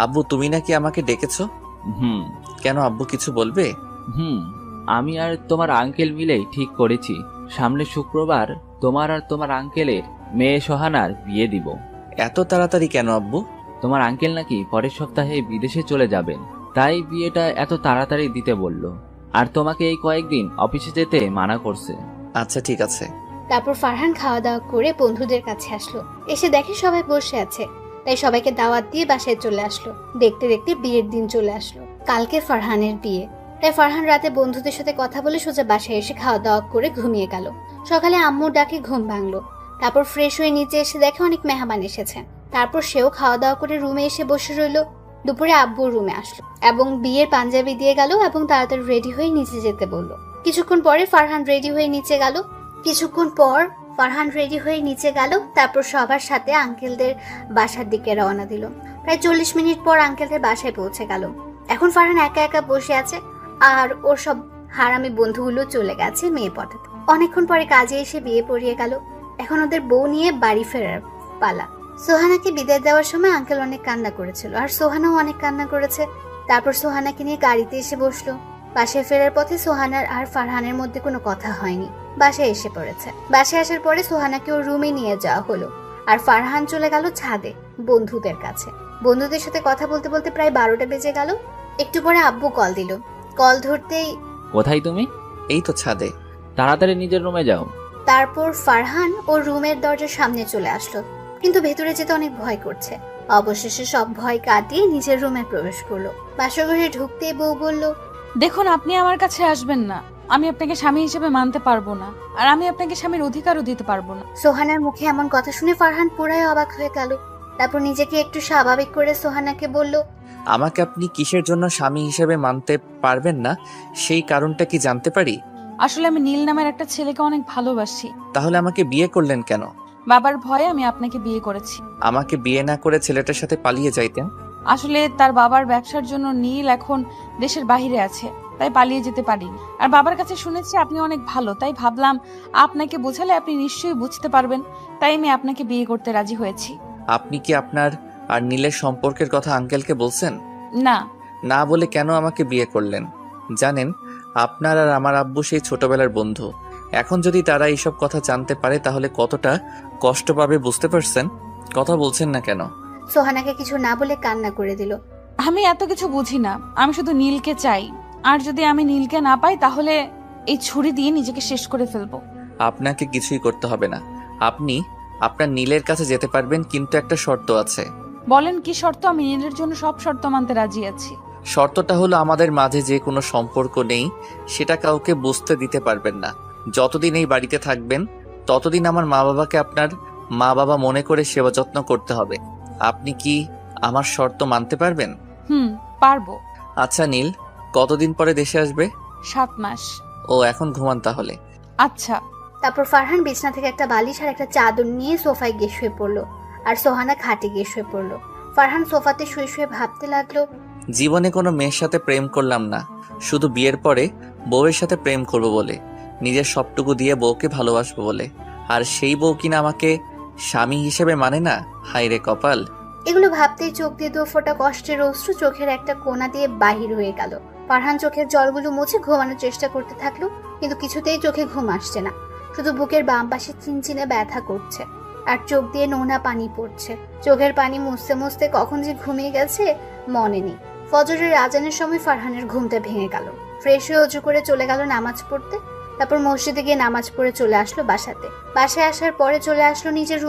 আব্বু তুমি নাকি আমাকে ডেকেছো? হুম। কেন আব্বু কিছু বলবে? হুম, আমি আর তোমার আঙ্কেল মিলেই ঠিক করেছি সামনে শুক্রবার তোমার আর তোমার আঙ্কেলের মেয়ে সোহানার বিয়ে দিব। এত তাড়াতাড়ি কেন আব্বু? তোমার আঙ্কেল নাকি পরের সপ্তাহে বিদেশে চলে যাবেন, তাই বিয়েটা এত তাড়াতাড়ি দিতে বলল। আর তোমাকে এই কয়েকদিন অফিসে যেতে মানা করছে। আচ্ছা ঠিক আছে। তারপর ফারহান খাওয়া দাওয়া করে বন্ধুদের কাছে আসলো। এসে দেখে সবাই বসে আছে, তাই সবাইকে দাওয়াত দিয়ে বাসায় চলে আসলো। দেখতে দেখতে বিয়ের দিন চলে আসলো। কালকে ফারহানের বিয়ে, তাই ফারহান রাতে বন্ধুদের সাথে কথা বলে সোজা বাসায় এসে খাওয়া দাওয়া করে ঘুমিয়ে গেল। সকালে আম্মুর ডাকে ঘুম ভাঙলো। তারপর ফ্রেশ হয়ে নিচে এসে দেখে অনেক মেহমান এসেছে। তারপর সেও খাওয়া দাওয়া করে রুমে এসে বসে রইলো। দুপুরে আব্বু রুমে আসলো এবং বিয়ের পাঞ্জাবি দিয়ে গেল এবং তাড়াতাড়ি রেডি হয়ে নিচে যেতে বললো। কিছুক্ষণ পর ফারহান রেডি হয়ে নিচে গেল। তারপর সবার সাথে আঙ্কেলদের বাসার দিকে রওনা দিল। প্রায় 40 মিনিট পর আঙ্কেলদের বাসায় পৌঁছে গেল। এখন ফারহান একা একা বসে আছে আর ওর সব হারামি বন্ধুগুলো চলে গেছে মেয়ে পটাতে। অনেকক্ষণ পরে কাজে এসে বিয়ে পড়িয়ে গেল। এখন ওদের বউ নিয়ে বাড়ি ফেরার পালা। সোহানাকে বিদায় দেওয়ার সময় আঙ্কেল অনেক কান্না করেছিল আর সোহানাও অনেক কান্না করেছে। তারপর সোহানাকে নিয়ে গাড়িতে এসে বসলো। বাসায় ফেরার পথে সোহানার আর ফারহানের মধ্যে কোনো কথা হয়নি। বাসায় এসে পড়েছে। বাসায় আসার পরে সোহানাকে ওর রুমে নিয়ে যাওয়া হলো আর ফারহান চলে গেল ছাদে বন্ধুদের কাছে। বন্ধুদের সাথে কথা বলতে বলতে প্রায় 12টা বেজে গেল। একটু পরে আব্বু কল দিল। কল ধরতেই, কোথায় তুমি? এই তো ছাদে। তাড়াতাড়ি নিজের রুমে যাও। তারপর ফারহান ওর রুমের দরজার সামনে চলে আসলো, কিন্তু ভেতরে যেতে অনেক ভয় করছে। অবশেষে সব ভয় কাটিয়ে নিজের রুমে প্রবেশ করলো। বাসঘরে ঢুকতেই বউ বলল, দেখুন, আপনি আমার কাছে আসবেন না। আমি আপনাকে স্বামী হিসেবে মানতে পারবো না, আর আমি আপনাকে স্বামীর অধিকারও দিতে পারবো না। সোহানার মুখে এমন কথা শুনে ফারহান পুরাই অবাক হয়ে গেল। তারপর নিজেকে একটু স্বাভাবিক করে সোহানাকে বলল, আমাকে আপনি কিসের জন্য স্বামী হিসেবে মানতে পারবেন না সেই কারণটা কি জানতে পারি? আসলে আমি নীল নামের একটা ছেলেকে অনেক ভালোবাসি। তাহলে আমাকে বিয়ে করলেন কেন? বাবার ভয়ে আমি আপনাকে বিয়ে করেছি। আমাকে বিয়ে না করে ছেলেটার সাথে পালিয়ে যাইতেন। আসলে তার বাবার ব্যবসার জন্য নীল এখন দেশের বাইরে আছে, তাই পালিয়ে যেতে পারিনি। আর বাবার কাছে শুনেছি আপনি অনেক ভালো, তাই ভাবলাম আপনাকে বোঝালে আপনি নিশ্চয়ই বুঝতে পারবেন, তাই আমি আপনাকে বিয়ে করতে রাজি হয়েছি। আপনি কি আপনার আর নীলের সম্পর্কের কথা আঙ্কেলকে বলছেন? না। না বলে কেন আমাকে বিয়ে করলেন? জানেন, আপনার আর আমার আব্বু সেই ছোটবেলার বন্ধু। এখন যদি তারা এইসব কথা জানতে পারে তাহলে কতটা কষ্ট পাবে বুঝতে পারছেন? কথা বলছেন না কেন? সোহানাকে কিছু না বলে কান্না করে দিল। আমি এত কিছু বুঝি না, আমি শুধু নীলকে চাই। আর যদি আমি নীলকে না পাই তাহলে এই ছুরি দিয়ে নিজেকে শেষ করে ফেলবো। আপনাকে কিছুই করতে হবে না। আপনি আপনার নীলের কাছে যেতে পারবেন, কিন্তু একটা শর্ত আছে। বলেন কি শর্ত? আমি নীলের জন্য সব শর্ত মানতে রাজি আছি। শর্তটা হলো আমাদের মাঝে যে কোনো সম্পর্ক নেই সেটা কাউকে বুঝতে দিতে পারবেন না। যতদিন এই বাড়িতে থাকবেন ততদিন আমার মা বাবাকে আপনার মা বাবা মনে করে সেবা যত্ন করতে হবে। আপনি কি আমার শর্ত মানতে পারবেন? পারবো। আচ্ছা নীল, কতদিন পরে দেশে আসবে? 7 মাস। ও, এখন ঘুমান তাহলে। আচ্ছা। তারপর ফারহান বিছনা থেকে একটা বালিশ আর একটা চাদর নিয়ে সোফায় গিয়ে শুয়ে পড়লো আর সোহানা খাটে গিয়ে শুয়ে পড়লো। ফারহান সোফাতে শুয়ে শুয়ে ভাবতে লাগলো, জীবনে কোনো মেয়ের সাথে প্রেম করলাম না, শুধু বিয়ের পরে বউয়ের সাথে প্রেম করব বলে, নিজের সবটুকু দিয়ে বউকে ভালোবাসবো বলে। আর সেই বউ কিনা আমাকে স্বামী হিসেবে মানে না। হায় রে কপাল। এগুলো ভাবতেই চোখ দিয়ে 2 ফোঁটা কষ্টের অশ্রু চোখের একটা কোণা দিয়ে বাহির হয়ে গেল। ফারহান চোখের জলগুলো মুছে ঘুমানোর চেষ্টা করতে থাকলো, কিন্তু কিছুতেই চোখে ঘুম আসছে না। শুধু বুকের বাম পাশে চিনচিনে ব্যথা করছে আর চোখ দিয়ে নোনা পানি পড়ছে। চোখের পানি মুছতে মুছতে কখন যে ঘুমিয়ে গেছে মনে নেই। ফজরের আজানের সময় ফারহানের ঘুমটা ভেঙে গেল। ফ্রেশ হয়ে অজু করে চলে গেল নামাজ পড়তে। তারপর মসজিদে গিয়ে নামাজ পড়ে চলে আসলো বাসাতে। বাসায় আসার পরে চলে আসলো নিজের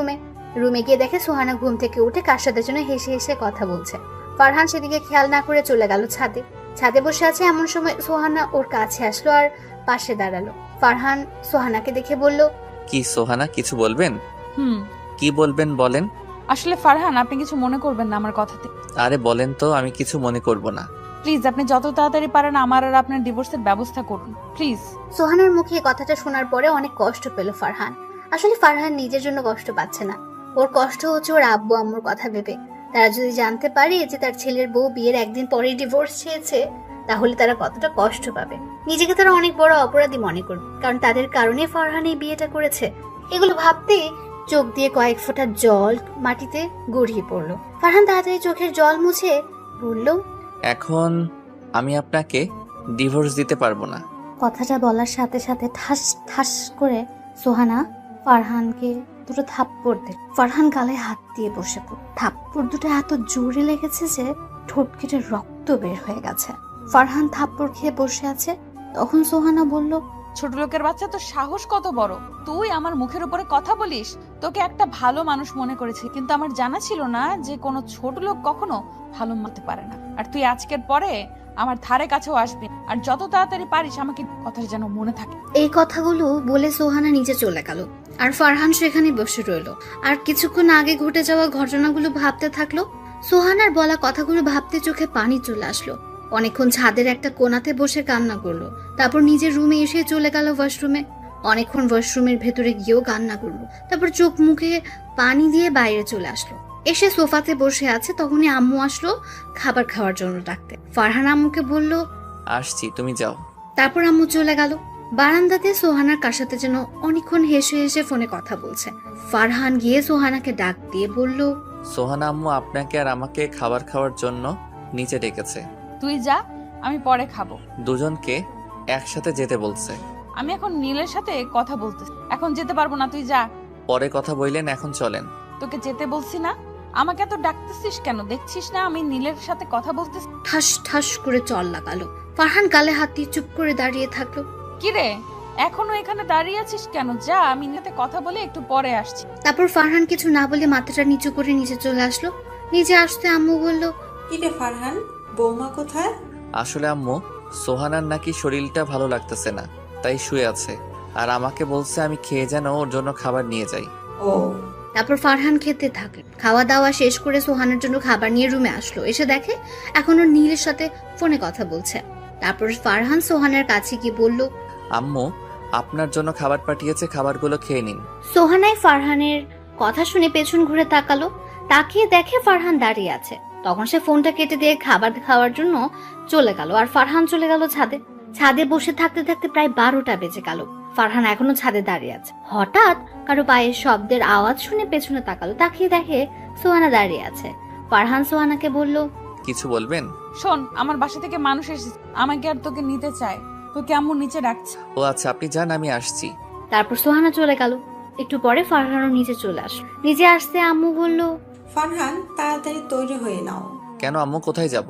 রুমে গিয়ে দেখে সোহানা ঘুম থেকে উঠে কার সাথে যেন হেসে হেসে কথা বলছে। ফারহান সেদিকে খেয়াল না করে চলে গেল ছাদে বসে আছে। এমন সময় সোহানা ওর কাছে আসলো আর পাশে দাঁড়ালো। ফারহান সোহানাকে দেখে বলল, কি সোহানা, কিছু বলবেন? কি বলবেন বলেন। আসলে ফারহান, আপনি কিছু মনে করবেন না আমার কথাতে। আরে বলেন তো, আমি কিছু মনে করব না। প্লিজ, আপনি যত তাড়াতাড়ি পারেন আমার আর আপনার ডিভোর্সের ব্যবস্থা করুন, প্লিজ। সোহানার মুখে কথাটা শোনার পরে অনেক কষ্ট পেল ফারহান। আসলে ফারহান নিজের জন্য কষ্ট পাচ্ছে না, ওর কষ্ট হচ্ছে ওর আব্বু আম্মুর কথা ভেবে। তারা যদি জানতে পারে যে তার ছেলের বউ বিয়ের একদিন পরেই ডিভোর্স চেয়েছে, তাহলে তারা কতটা কষ্ট পাবে। নিজেকে তারা অনেক বড় অপরাধী মনে করবে, কারণ তাদের কারণে ফারহান এই বিয়েটা করেছে। এগুলো ভাবতে চোখ দিয়ে কয়েক ফোঁটা জল মাটিতে গড়িয়ে পড়লো। ফারহান তাড়াতাড়ি চোখের জল মুছে বলল, এখন আমি আপনাকে ডিভোর্স দিতে পারবো না। কথাটা বলার সাথে সাথে ঠাস ঠাস করে সোহানা ফারহানকে দুটো থাপ্পড় দিল। ফারহান গালে হাত দিয়ে বসে পড়ল। থাপ্পড় দুটো এত জোরে লেগেছে যে ঠোঁট কেটে রক্ত বের হয়ে গেছে। ফারহান থাপ্পড় খেয়ে বসে আছে। তখন সোহানা বলল, ছোট লোকের বাচ্চা, তোর সাহস কত বড়! তুই আমার মুখের উপরে কথা বলিস। তোকে একটা ভালো মানুষ মনে করেছি, কিন্তু আমার জানা ছিল না যে কোনো ছোট লোক কখনো ভালো মানতে পারে না। আর তুই আজকের পরে আমার ধারে কাছেও আসবি না। আর যত তাড়াতাড়ি পারিস আমাকে কথাটা যেন মনে থাকে। এই কথাগুলো বলে সোহানা নিচে চলে গেল। আর ফারহান সেখানে বসে রইল আর কিছুক্ষণ আগে ঘটে যাওয়া ঘটনাগুলো ভাবতে থাকলো। সোহানার বলা কথাগুলো ভাবতে চোখে পানি চলে আসলো। অনেকক্ষণ ছাদের একটা কোণাতে বসে কান্না করলো। তারপর নিজের রুমে এসে চলে গেল ওয়াশরুমে। অনেকক্ষণ ওয়াশরুমের ভেতরে গিয়েও কান্না করলো। তারপর চোখ মুখে পানি দিয়ে বাইরে চলে আসলো। এসে সোফাতে বসে আছে, তখনই আম্মু আসলো খাবার খাওয়ার জন্য ডাকতে। ফারহান আম্মুকে বলল, আসছি, তুমি যাও। তারপর আম্মু চলে গেল। বারান্দাতে সোহানার কার সাথে যেন অনেকক্ষণ হেসে হেসে ফোনে কথা বলছে। ফারহান গিয়ে সোহানাকে ডাক দিয়ে বলল, সোহানা আম্মু আপনাকে আর আমাকে খাবার খাওয়ার জন্য নিচে ডেকেছে। তুই যা, আমি পরে খাবো। দুজনকে একসাথে যেতে বলছে। আমি এখন নীলের সাথে কথা বলতেছি, এখন যেতে পারবো না। তুই যা। পরে কথা বললেন, এখন চলেন। তোকে যেতে বলছি না? আমাকে এত ডাকতেছিস কেন? দেখছিস না আমি নীলের সাথে কথা বলতেছি? ঠাস ঠাস করে চল লাগালো। ফারহান গালে হাত দিয়ে চুপ করে দাঁড়িয়ে থাকলো। কি রে, এখনো এখানে দাঁড়িয়ে আছিস কেন? যা, আমি সাথে কথা বলে একটু পরে আসছি। তারপর ফারহান কিছু না বলে মাথাটা নিচু করে নিচে চলে আসলো। নিচে আসতে আম্মু বলল, কিরে ফারহান, বৌমা কোথায়? আসলে আম্মু, সোহানার নাকি শরীরটা ভালো লাগতেছে না, তাই শুয়ে আছে। আর আমাকে বলছে আমি খেয়ে যেন ওর জন্য খাবার নিয়ে যাই। ও, তারপর ফারহান খেতে থাকে। খাওয়া দাওয়া শেষ করে সোহানের জন্য খাবার নিয়ে রুমে আসলো। এসে দেখে এখন ওর নীলের সাথে ফোনে কথা বলছে। তারপর ফারহান সোহানের কাছে গিয়ে বলল, আম্মু আপনার জন্য খাবার পাঠিয়েছে, খাবারগুলো খেয়ে নিন। সোহানাই ফারহানের কথা শুনে পেছন ঘুরে তাকালো। তাকিয়ে দেখে ফারহান দাঁড়িয়ে আছে। তখন সে ফোনটা কেটে দিয়ে খাবার খাওয়ার জন্য চলে গেল। আর ফারহান চলে গেল ছাদে। ছাদে বসে থাকতে থাকতে প্রায় 12টা বেজে গেল। ফারহান এখনো ছাদে দাঁড়িয়ে আছে। হঠাৎ কারো পায়ের শব্দের আওয়াজ শুনে পেছনে তাকালো। তাকিয়ে দেখে সোহানা দাঁড়িয়ে আছে। ফারহান সোহানাকে বলল, কিছু বলবেন? শোন, আমার বাসা থেকে মানুষ এসেছে, আমাকে আর তোকে নিতে চায়। তোকে আম্মু নিচে ডাকছে। ও আচ্ছা, আপনি যান, আমি আসছি। তারপর সোহানা চলে গেল। একটু পরে ফারহানও নিচে চলে আসলো। নিচে আসতে আম্মু বলল, ফারহান তাড়াতাড়ি তৈরি হয়ে নাও। কেন আম্মু, কোথায় যাব?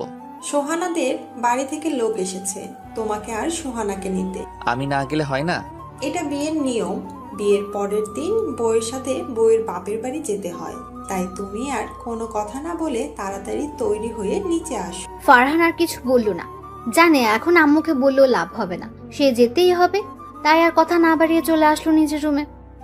সোহানাদের বাড়ি থেকে লোক এসেছে তোমাকে আর সোহানাকে নিতে। আমি না গেলে হয় না? এটা বিয়ের নিয়ম। বিয়ের পরের দিন বউয়ের সাথে বউয়ের বাপের বাড়ি যেতে হয়। তাই তুমি আর কোনো কথা না বলে তাড়াতাড়ি তৈরি হয়ে নিচে আসো। ফারহান আর কিছু বলল না। জানে এখন আম্মুকে বললেও লাভ হবে না, সে যেতেই হবে। তাই আর কথা না বাড়িয়ে চলে আসলো নিজের রুমে।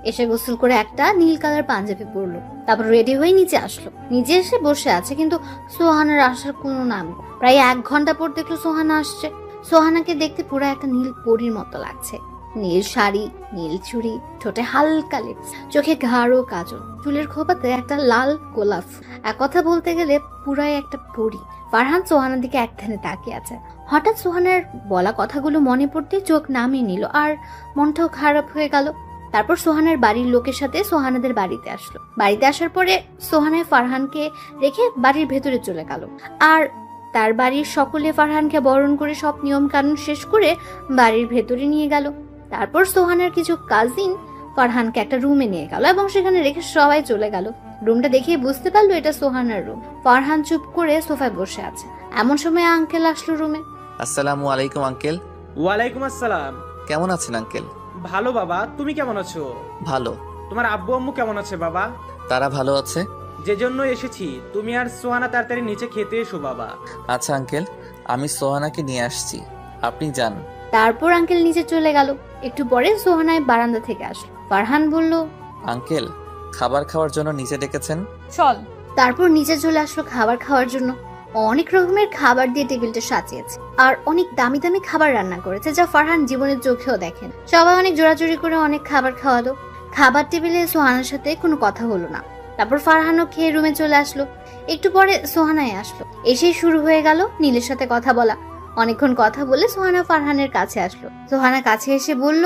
এসে গোসল করে একটা নীল কালার পাঞ্জাবি পরলো। তারপর রেডি হয়ে নিচে আসলো। নিচে এসে বসে আছে, কিন্তু সোহানার আসার কোনো নাম নেই। প্রায় 1 ঘন্টা পর দেখলো সোহানা আসছে। সোহানাকে দেখতে পুরো একটা নীল পরীর মতো লাগছে। নীল শাড়ি, নীল চুড়ি, ঠোঁটে হালকা লিপস, চোখে গাঢ় কাজল, চুলের খোপাতে একটা লাল গোলাপ। এক কথা বলতে গেলে পুরাই একটা পরী। ফারহান সোহানার দিকে একধানে তাকিয়ে আছে। হঠাৎ সোহানার বলা কথাগুলো মনে পড়তে চোখ নামিয়ে নিল আর মনটাও খারাপ হয়ে গেল। তারপর সোহানার বাড়ির লোকের সাথে সোহানাদের বাড়িতে আসলো। বাড়িতে আসার পরে সোহানায় ফারহানকে রেখে বাড়ির ভেতরে চলে গেল। আর তার বাড়ির সকলে ফারহানকে বরণ করে সব নিয়ম কানুন শেষ করে বাড়ির ভেতরে নিয়ে গেল। তারপর সোহানার কিছু কাজিন ফারহানকে একটা রুমে নিয়ে গেল এবং সেখানে রেখে সবাই চলে গেল। রুমটা দেখে বুঝতে পারলো এটা সোহানার রুম। ফারহান চুপ করে সোফায় বসে আছে। এমন সময় আঙ্কেল আসলো রুমে। আসসালামু আলাইকুম আঙ্কেল। ওয়ালাইকুম আসসালাম। কেমন আছেন আঙ্কেল? ভালো বাবা, তুমি কেমন আছো? ভালো। তোমার আব্বু আম্মু কেমন আছে বাবা? তারা ভালো আছে। যে জন্য এসেছি, তুমি আর সোহানা তাড়াতাড়ি নিচে খেতে এসো বাবা। আচ্ছা আঙ্কেল, আমি সোহানাকে নিয়ে আসছি, আপনি যান। তারপর আঙ্কেল নিচে চলে গেল। একটু পরে সোহানায় বারান্দা থেকে আসলো। ফারহান বলল, আঙ্কেল, খাবার খাওয়ার জন্য নিচে ডেকেছেন? চল। তারপর নিচে চলে আসলো খাবার খাওয়ার জন্য। অনেক রকমের খাবার দিয়ে টেবিলটা সাজিয়েছে আর অনেক দামি দামি খাবার রান্না করেছে, যা ফারহান জীবনের চোখেও দেখেন। সবাই অনেক জোরাজোরি করে অনেক খাবার খাওয়ালো। খাবার টেবিলে সোহানার সাথে কোনো কথা হলো না। তারপর ফারহানও খেয়ে রুমে চলে আসলো। একটু পরে সোহানায় আসলো। এসেই শুরু হয়ে গেল নীলের সাথে কথা বলা। অনেকক্ষণ কথা বলে সোহানা ফারহানের কাছে আসলো। সোহানা কাছে এসে বলল,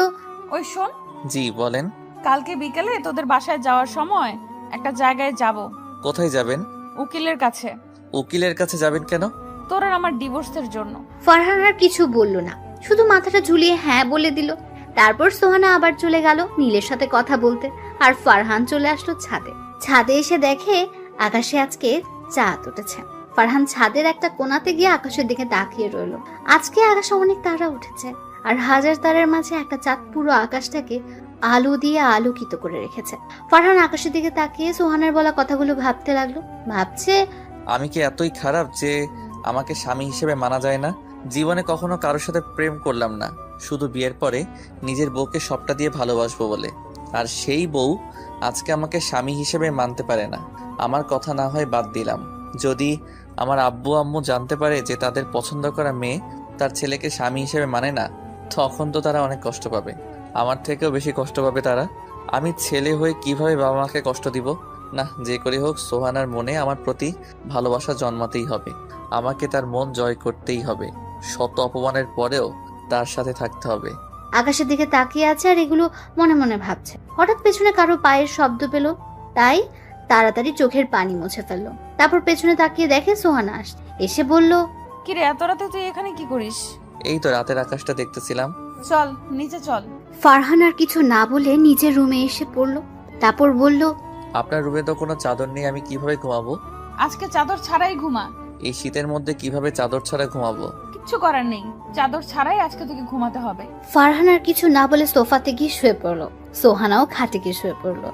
ওই শোন, জি বলেন। কালকে বিকেলে তোদের বাসায় যাওয়ার সময় একটা জায়গায় যাব। কোথায় যাবেন? উকিলের কাছে। উকিলের কাছে যাবেন কেন? তোর আর আমার ডিভোর্সের জন্য। ফারহান আর কিছু বলল না, শুধু মাথাটা ঝুলিয়ে হ্যাঁ বলে দিল। তারপর সোহানা আবার চলে গেল নীলের সাথে কথা বলতে, আর ফারহান চলে আসলো ছাদে। ছাদে এসে দেখে আকাশে আজকে চাঁদ উঠেছে। ফারহান ছাদের একটা কোণাতে গিয়ে আকাশের দিকে তাকিয়ে রইল। আজকে আকাশে অনেক তারা উঠেছে, আর হাজার তারার মাঝে একটা চাঁদ পুরো আকাশটাকে আলো দিয়ে আলোকিত করে রেখেছে। ফারহান আকাশের দিকে তাকিয়ে সোহানার বলা কথাগুলো ভাবতে লাগলো। ভাবছে, আমি কি এতই খারাপ যে আমাকে স্বামী হিসেবে মানা যায় না? জীবনে কখনো কারোর সাথে প্রেম করলাম না, শুধু বিয়ের পরে নিজের বউকে সবটা দিয়ে ভালোবাসবো বলে। আর সেই বউ আজকে আমাকে স্বামী হিসেবে মানতে পারে না। আমার কথা না হয় বাদ দিলাম, যদি আমার আব্বু আম্মু জানতে পারে যে তাদের পছন্দ করা মেয়ে তার ছেলেকে স্বামী হিসেবে মানে না, তখন তো তারা অনেক কষ্ট পাবে। আমার থেকেও বেশি কষ্ট পাবে তারা। আমি ছেলে হয়ে কিভাবে বাবা মাকে কষ্ট দিব? না, যে করে হোক সোহানার মনে আমার প্রতি ভালোবাসা জন্মাতেই হবে। আমাকে তার মন জয় করতেই হবে। শত অপমানের পরেও তার সাথে থাকতে হবে। আকাশের দিকে তাকিয়ে আছে আর এগুলো মনে মনে ভাবছে। হঠাৎ পেছনে কারো পায়ের শব্দ পেল, তাই তাড়াতাড়ি চোখের পানি মুছে ফেললো। তারপর পেছনে তাকিয়ে দেখে সোহানা আসছে। এসে বলল, কিরে এত রাতে তুই এখানে কি করিস? এই তো রাতের আকাশটা দেখতেছিলাম। চল নিচে চল। ফারহান আর কিছু না বলে নিজের রুমে এসে পড়ল। তারপর বলল, আপনার রুমে তো কোনো চাদর নেই, আমি কিভাবে ঘুমাবো? আজকে চাদর ছাড়াই ঘুমা। এই শীতের মধ্যে কিভাবে চাদর ছাড়া ঘুমাবো? কিচ্ছু করার নেই, চাদর ছাড়াই আজকে তোকে ঘুমাতে হবে। ফারহান আর কিছু না বলে সোফাতে গিয়ে শুয়ে পড়লো। সোহানাও খাটে গিয়ে শুয়ে পড়লো।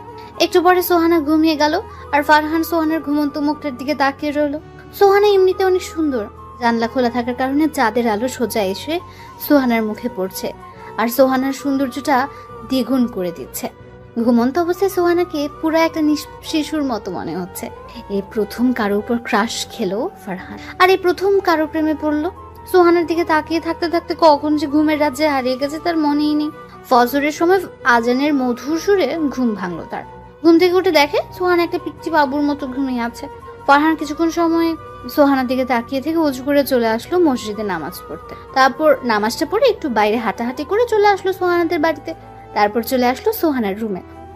একটু পরে সোহানা ঘুমিয়ে গেল, আর ফারহান সোহানার ঘুমন্ত মুখটার দিকে তাকিয়ে রইলো। সোহানা এমনিতে অনেক সুন্দর, জানলা খোলা থাকার কারণে চাঁদের আলো সোজা এসে সোহানার মুখে পড়ছে, আর সোহানার সৌন্দর্যটা দ্বিগুণ করে দিচ্ছে। ঘুমন্ত অবস্থায় সোহানাকে পুরো একটা শিশুর মতো মনে হচ্ছে। এই প্রথম কারো উপর ক্রাশ খেলো ফারহান, আর এই প্রথম কারো প্রেমে পড়লো। সোহানার দিকে তাকিয়ে থাকতে থাকতে কখন যে ঘুমের রাজ্যে হারিয়ে গেছে তার মনেই নেই। ফজরের সময় আজানের মধুর সুরে ঘুম ভাঙলো তার। ঘুম থেকে উঠে দেখে সোহানা একটা পিচ্চি বাবুর মতো ঘুমিয়ে আছে। ফারহান কিছুক্ষণ সময় সোহানার দিকে তাকিয়ে থেকে উজু করে চলে আসলো মসজিদে নামাজ পড়তে। তারপর নামাজটা পড়ে একটু বাইরে হাঁটাহাঁটি করে চলে আসলো সোহানাদের বাড়িতে। তারপর চলে আসলো সোহানার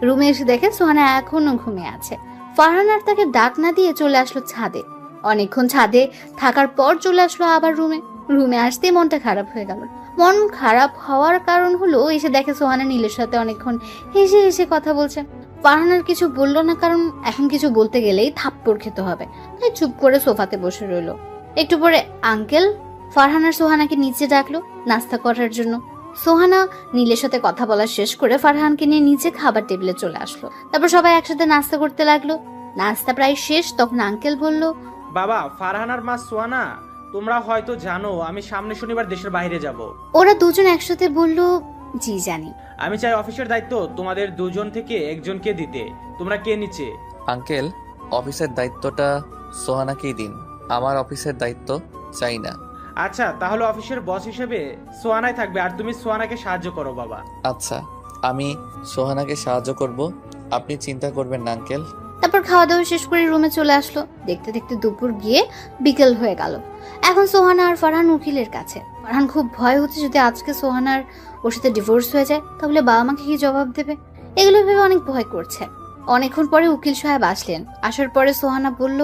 রুমে এসে দেখে সোহানা এখনো ঘুমিয়ে আছে। ফারহান আর তাকে ডাক না দিয়ে চলে আসলো ছাদে। অনেকক্ষণ ছাদে থাকার পর চলে আসলো আবার রুমে আসতেই মনটা খারাপ হয়ে গেল। মন খারাপ হওয়ার কারণ হলো এসে দেখে সোহানা নীলের সাথে অনেকক্ষণ হেসে হেসে কথা বলছে। ফারহান আর কিছু বললো না, কারণ এখন কিছু বলতে গেলেই থাপ্পড় খেতে হবে, তাই চুপ করে সোফাতে বসে রইলো। একটু পরে আঙ্কেল ফারহান আর সোহানাকে নিচে ডাকলো নাস্তা করার জন্য। সোহানা নীলের সাথে কথা বলা শেষ করে ফারহানকে নিয়ে নিচে খাবার টেবিলে চলে আসলো। তারপর সবাই একসাথে নাস্তা করতে লাগলো। নাস্তা প্রায় শেষ, তখন আঙ্কেল বলল, বাবা, ফারহান আর মা সোয়ানা, তোমরা হয়তো জানো আমি সামনে শনিবার দেশের বাইরে যাব। ওরা দুজন একসাথে বলল, জি জানি। আমি চাই অফিসের দায়িত্ব তোমাদের দুজন থেকে একজনকে দিতে। তোমরা কে নিচে? আঙ্কেল, অফিসের দায়িত্বটা সোহানাকেই দিন, আমার অফিসের দায়িত্ব চাই না। আচ্ছা, তাহলে অফিসের বস হিসেবে সোয়ানাই থাকবে, আর তুমি সোয়ানাকে সাহায্য করো বাবা। আচ্ছা, আমি সোহানাকে সাহায্য করব, আপনি চিন্তা করবেন না আঙ্কেল। তারপর খাওয়া দাওয়া শেষ করে রুমে চলে আসলো। দেখতে দেখতে দুপুর গিয়ে বিকেল হয়ে গেল। এখন সোহানা আর ফারহান উকিলের কাছে। ফারহান খুব ভয় হচ্ছে যদি আজকে সোহানার ওর সাথে ডিভোর্স হয়ে যায় তাহলে বাবা মাকে কি জবাব দেবে, এগুলো ভেবে অনেক ভয় করছে। অনেকক্ষণ পরে উকিল সাহেব আসলেন। আসার পরে সোহানা বলল,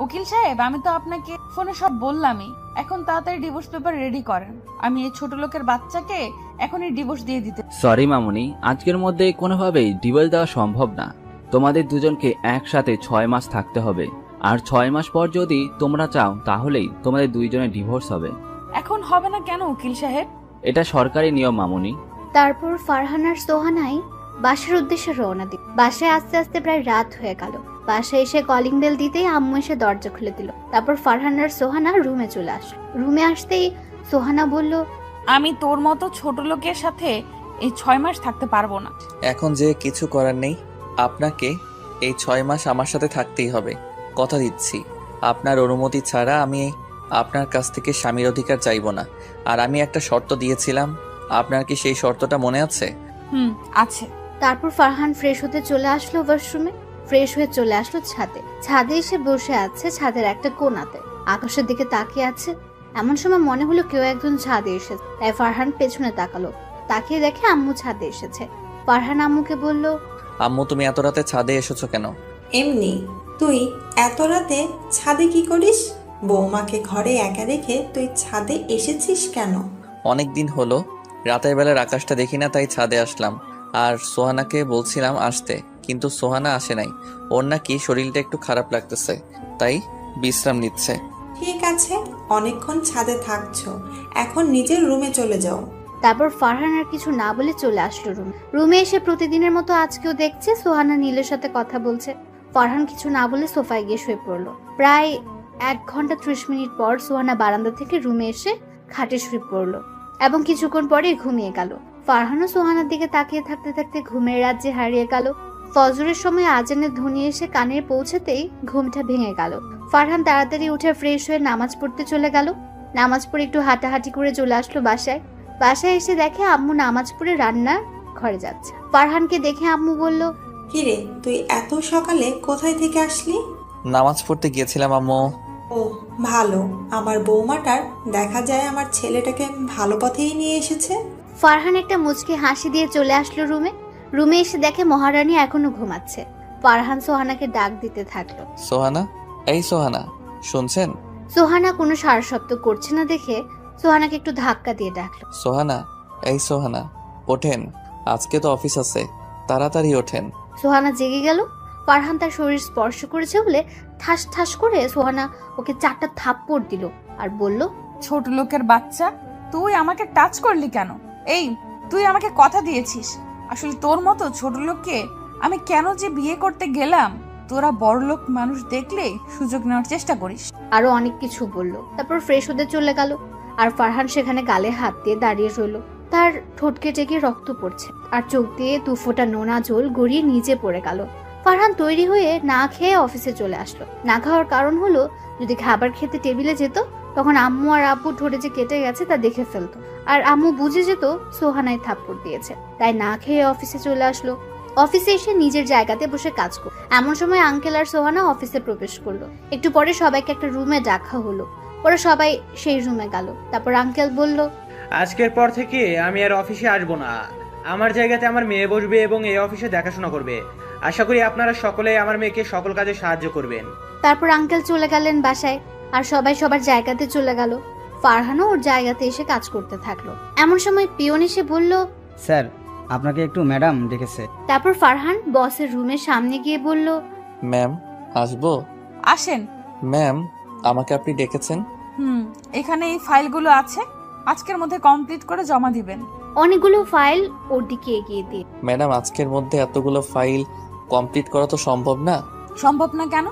উকিল সাহেব, আমি তো আপনাকে ফোনে সব বললামই, এখন তাড়াতাড়ি ডিভোর্স পেপার রেডি করেন। আমি এই ছোট লোকের বাচ্চাকে এখনই ডিভোর্স দিয়ে দিতে। সরি মামুনি, আজকের মধ্যে কোনোভাবেই ডিভোর্স দেওয়া সম্ভব না। তোমাদের দুজনকে একসাথে 6 মাস থাকতে হবে, আর 6 মাস পর যদি তোমরা চাও তাহলেই তোমাদের দুইজনের ডিভোর্স হবে। এখন হবে না কেন উকিল সাহেব? এটা সরকারি নিয়ম মামুনি। তারপর ফারহান আর সোহানাই বাসার উদ্দেশ্যে রওনা দিল। বাসায় আস্তে আস্তে প্রায় রাত হয়ে গেল। বাসায় এসে কলিং বেল দিতেই আম্মু এসে দরজা খুলে দিল। তারপর ফারহান আর সোহানা রুমে চলে আসলো। রুমে আসতেই সোহানা বলল, আমি তোর মতো ছোট লোকের সাথে এই 6 মাস থাকতে পারবো না। এখন যে কিছু করার নেই, আপনাকে এই 6 মাস আমার সাথে থাকতেই হবে। কথা দিচ্ছি, আপনার অনুমতি ছাড়া আমি আপনার কাছ থেকে স্বামীর অধিকার চাইব না। আর আমি একটা শর্ত দিয়েছিলাম, আপনার কি সেই শর্তটা মনে আছে? আছে। তারপর ফারহান ফ্রেশ হতে চলে আসলো ওয়াশরুমে। ফ্রেশ হয়ে চলে আসলো ছাদে। ছাদে এসে বসে আছে ছাদের একটা কোণাতে, আকাশের দিকে তাকিয়ে আছে। এমন সময় মনে হলো কেউ একজন ছাদে এসেছে, তাই ফারহান পেছনে তাকালো। তাকিয়ে দেখে আম্মু ছাদে এসেছে। ফারহান আম্মুকে বলল, আম্মু, তুমি এত রাতে ছাদে এসেছো কেন? এমনি। তুই এত রাতে ছাদে কি করিস? বৌমাকে ঘরে একা রেখে তুই ছাদে এসেছিস কেন? অনেক দিন হলো রাতের বেলার আকাশটা দেখি না, তাই ছাদে আসলাম। আর সোহানাকে বলছিলাম আসতে, কিন্তু সোহানা আসে নাই। ওর নাকি শরীরটা একটু খারাপ লাগতেছে, তাই বিশ্রাম নিচ্ছে। ঠিক আছে, অনেকক্ষণ ছাদে থাকছো, এখন নিজের রুমে চলে যাও। তারপর ফারহান আর কিছু না বলে চলে আসলো রুমে এসে প্রতিদিনের মতো আজকেও দেখছে সোহানা নীলের সাথে কথা বলছে। ফারহান কিছু না বলে সোফায় গিয়ে শুয়ে পড়লো। প্রায় 1 ঘন্টা 30 মিনিট পর সোহানা বারান্দা থেকে রুমে এসে খাটে শুয়ে পড়লো এবং কিছুক্ষণ পরে ঘুমিয়ে গেল। ফারহানও সোহানার দিকে তাকিয়ে থাকতে থাকতে ঘুমের রাজ্যে হারিয়ে গেল। ফজরের সময় আজানের ধ্বনি এসে কানে পৌঁছাতেই ঘুমটা ভেঙে গেল। ফারহান তাড়াতাড়ি উঠে ফ্রেশ হয়ে নামাজ পড়তে চলে গেল। নামাজ পড়ে একটু হাঁটাহাঁটি করে চলে আসলো বাসায় এসে দেখে আম্মু নামাজ পড়ে রান্নার ঘরে যাচ্ছে। ফারহানকে দেখে আম্মু বলল, কিরে, তুই এত সকালে কোথায় থেকে আসলি? নামাজ পড়তে গিয়েছিলাম আম্মু। ও ভালো, আমার বৌমাটার দেখা যায় আমার ছেলেটাকে ভালো পথেই নিয়ে এসেছে। ফারহান একটা মুচকি হাসি দিয়ে চলে আসলো রুমে এসে দেখে মহারানী এখনো ঘুমাচ্ছে। ফারহান সোহানাকে ডাক দিতে থাকলো। সোহানা, এই সোহানা, শুনছেন? সোহানা কোনো সারা শব্দ করছে না দেখে সোহানাকে একটু ধাক্কা দিয়ে ডাকলো। সোহানা, এই সোহানা, ওঠেন, আজকে তো অফিস আছে, তাড়াতাড়ি ওঠেন। সোহানা জেগে গেল। ফারহান তার শরীর স্পর্শ করেছে বলে ঠাস ঠাস করে সোহানা ওকে 4টা থাপ্পড় দিল আর বলল, ছোট লোকের বাচ্চা, তুই আমাকে টাচ করলি কেন? এই, তুই আমাকে কথা দিয়েছিস। আসলে তোর মতো ছোট লোককে আমি কেন যে বিয়ে করতে গেলাম? তোরা বড়লোক মানুষ দেখলে সুযোগ নেওয়ার চেষ্টা করিস। আরো অনেক কিছু বলল। তারপর ফ্রেশ হতে চলে গেল। আর ফারহান সেখানে গালে হাত দিয়ে দাঁড়িয়ে রইল। তার ঠোঁট কেটে গিয়ে রক্ত পড়ছে আর চোখ দিয়ে 2 ফোঁটা নোনা জল গড়িয়ে নিচে পড়ে গেল। ফারহান তৈরি হয়ে না খেয়ে অফিসে চলে আসলো। না খাওয়ার কারণ হলো, যদি খাবার খেতে টেবিলে যেত তখন আম্মু আর আব্বু ঠোঁটে যে কেটে গেছে তা দেখে ফেলতো, আর আম্মু বুঝে যেত সোহানায় থাপ্পড় দিয়েছে। তাই না খেয়ে অফিসে চলে আসলো। অফিসে এসে নিজের জায়গাতে বসে কাজ করল। এমন সময় আঙ্কেল আর সোহানা অফিসে প্রবেশ করলো। একটু পরে সবাইকে একটা রুমে ডাকা হলো। ওরা সবাই সেই রুমে গেল। তারপর আঙ্কেল বলল, আজকের পর থেকে আমি আর অফিসে আসবো না। আমার জায়গাতে আমার মেয়ে বসবে এবং এই অফিসে দেখাশোনা করবে। আশা করি আপনারা সকলেই আমার মেয়েকে সকল কাজে সাহায্য করবেন। তারপর আঙ্কেল চলে গেলেন বাসায় আর সবাই সবার জায়গাতে চলে গেল। ফারহানও ওর জায়গাতে এসে কাজ করতে থাকলো। এমন সময় পিয়ন এসে বলল, স্যার, আপনাকে একটু ম্যাডাম ডেকেছে। তারপর ফারহান বসের রুমের সামনে গিয়ে বলল, ম্যাম, আসবো? আসেন। ম্যাম, আমাকে আপনি ডেকেছেন? এখানে এই ফাইলগুলো আছে, আজকের মধ্যে কমপ্লিট করে জমা দিবেন। অনেকগুলো ফাইল ওর দিকে এগিয়ে দিয়ে। ম্যাডাম, আজকের মধ্যে এতগুলো ফাইল কমপ্লিট করা তো সম্ভব না। সম্ভব না কেন?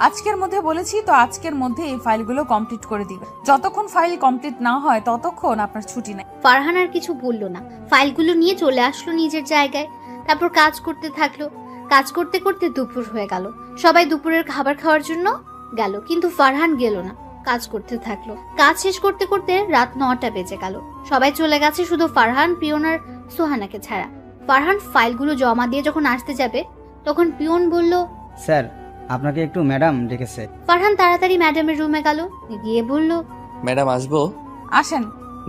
আজকের মধ্যে বলেছি তো, আজকের মধ্যে এই ফাইলগুলো কমপ্লিট করে দিবেন। যতক্ষণ ফাইল কমপ্লিট না হয় ততক্ষণ আপনার ছুটি নেই। ফারহান আর কিছু বলল না, ফাইলগুলো নিয়ে চলে আসলো নিজের জায়গায়। তারপর কাজ করতে থাকলো। কাজ করতে করতে দুপুর হয়ে গেল। সবাই দুপুরের খাবার খাওয়ার জন্য গেল, কিন্তু ফারহান গেল না, কাজ করতে থাকলো। কাজ শেষ করতে করতে রাত 9টা বেজে গেল। সবাই চলে গেছে, শুধু ফারহান, পিয়ন আর সোহানাকে ছাড়া। ফারহান ফাইলগুলো জমা দিয়ে যখন আসতে যাবে তখন পিয়ন বলল, স্যার, আপনাকে একটু ম্যাডাম ডেকেছে। ফারহান তাড়াতাড়ি ম্যাডামের রুমে গেল, গিয়ে বলল, ম্যাডাম, আসবো? আসেন।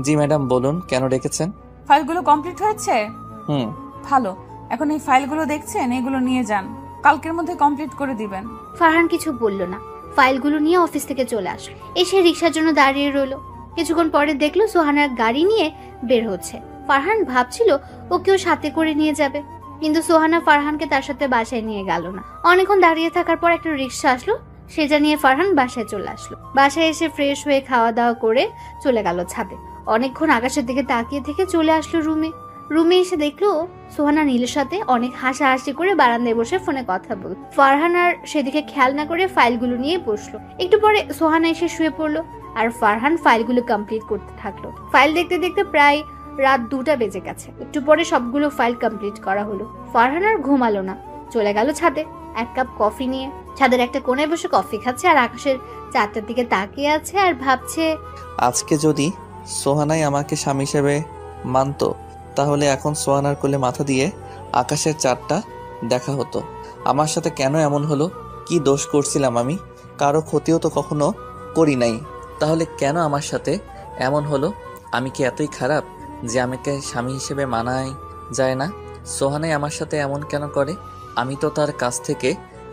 জি ম্যাডাম, বলুন, কেন ডেকেছেন? ফাইলগুলো কমপ্লিট হয়েছে? হুম। ভালো, এখন এই ফাইলগুলো দেখছেন, এগুলো নিয়ে যান, কালকের মধ্যে কমপ্লিট করে দিবেন। ফারহান কিছু বলল না, ফাইলগুলো নিয়ে অফিস থেকে চলে আসলো। এসে রিক্সার জন্য দাঁড়িয়ে রইল। কিছুক্ষণ পরে দেখলো সোহানার গাড়ি নিয়ে বের হচ্ছে। ফারহান ভাবছিল ওকেও সাথে করে নিয়ে যাবে, কিন্তু সোহানা ফারহানকে তার সাথে বাসায় নিয়ে গেল না। অনেকক্ষণ দাঁড়িয়ে থাকার পর একটা রিক্সা আসলো, সেটা নিয়ে ফারহান বাসায় চলে আসলো। বাসায় এসে ফ্রেশ হয়ে খাওয়া দাওয়া করে চলে গেল ছাদে। অনেকক্ষণ আকাশের দিকে তাকিয়ে থেকে চলে আসলো রুমে এসে দেখলো সোহানা নীলের সাথে অনেক হাসাহাসি করে বারান্দায় বসে ফোনে কথা বল। ফারহান আর সেদিকে খেয়াল না করে ফাইলগুলো নিয়ে বসলো। একটু পরে সোহানা এসে শুয়ে পড়লো আর ফারহান ফাইলগুলো কমপ্লিট করতে থাকলো। ফাইল দেখতে দেখতে প্রায় রাত 2টা বেজে গেছে। একটু পরে সবগুলো ফাইল কমপ্লিট করা হলো। ফারহান আর ঘুমালো না, চলে গেল ছাদে 1 কাপ কফি নিয়ে। ছাদের একটা কোণায় বসে কফি খাচ্ছে আর আকাশের 4টার দিকে তাকিয়ে আছে আর ভাবছে, আজকে যদি সোহানাই আমাকে স্বামী হিসেবে মানতো, তাহলে এখন সোহানার কোলে মাথা দিয়ে আকাশের 4টা দেখা হতো। আমার সাথে কেন এমন হলো? কি দোষ করছিলাম আমি? কারো ক্ষতিও তো কখনো করি নাই, তাহলে কেন আমার সাথে এমন হলো? আমি কি এতই খারাপ যে আমাকে স্বামী হিসেবে মানাই যায় না? সোহানাই আমার সাথে এমন কেন করে? আমি তো তার কাছ থেকে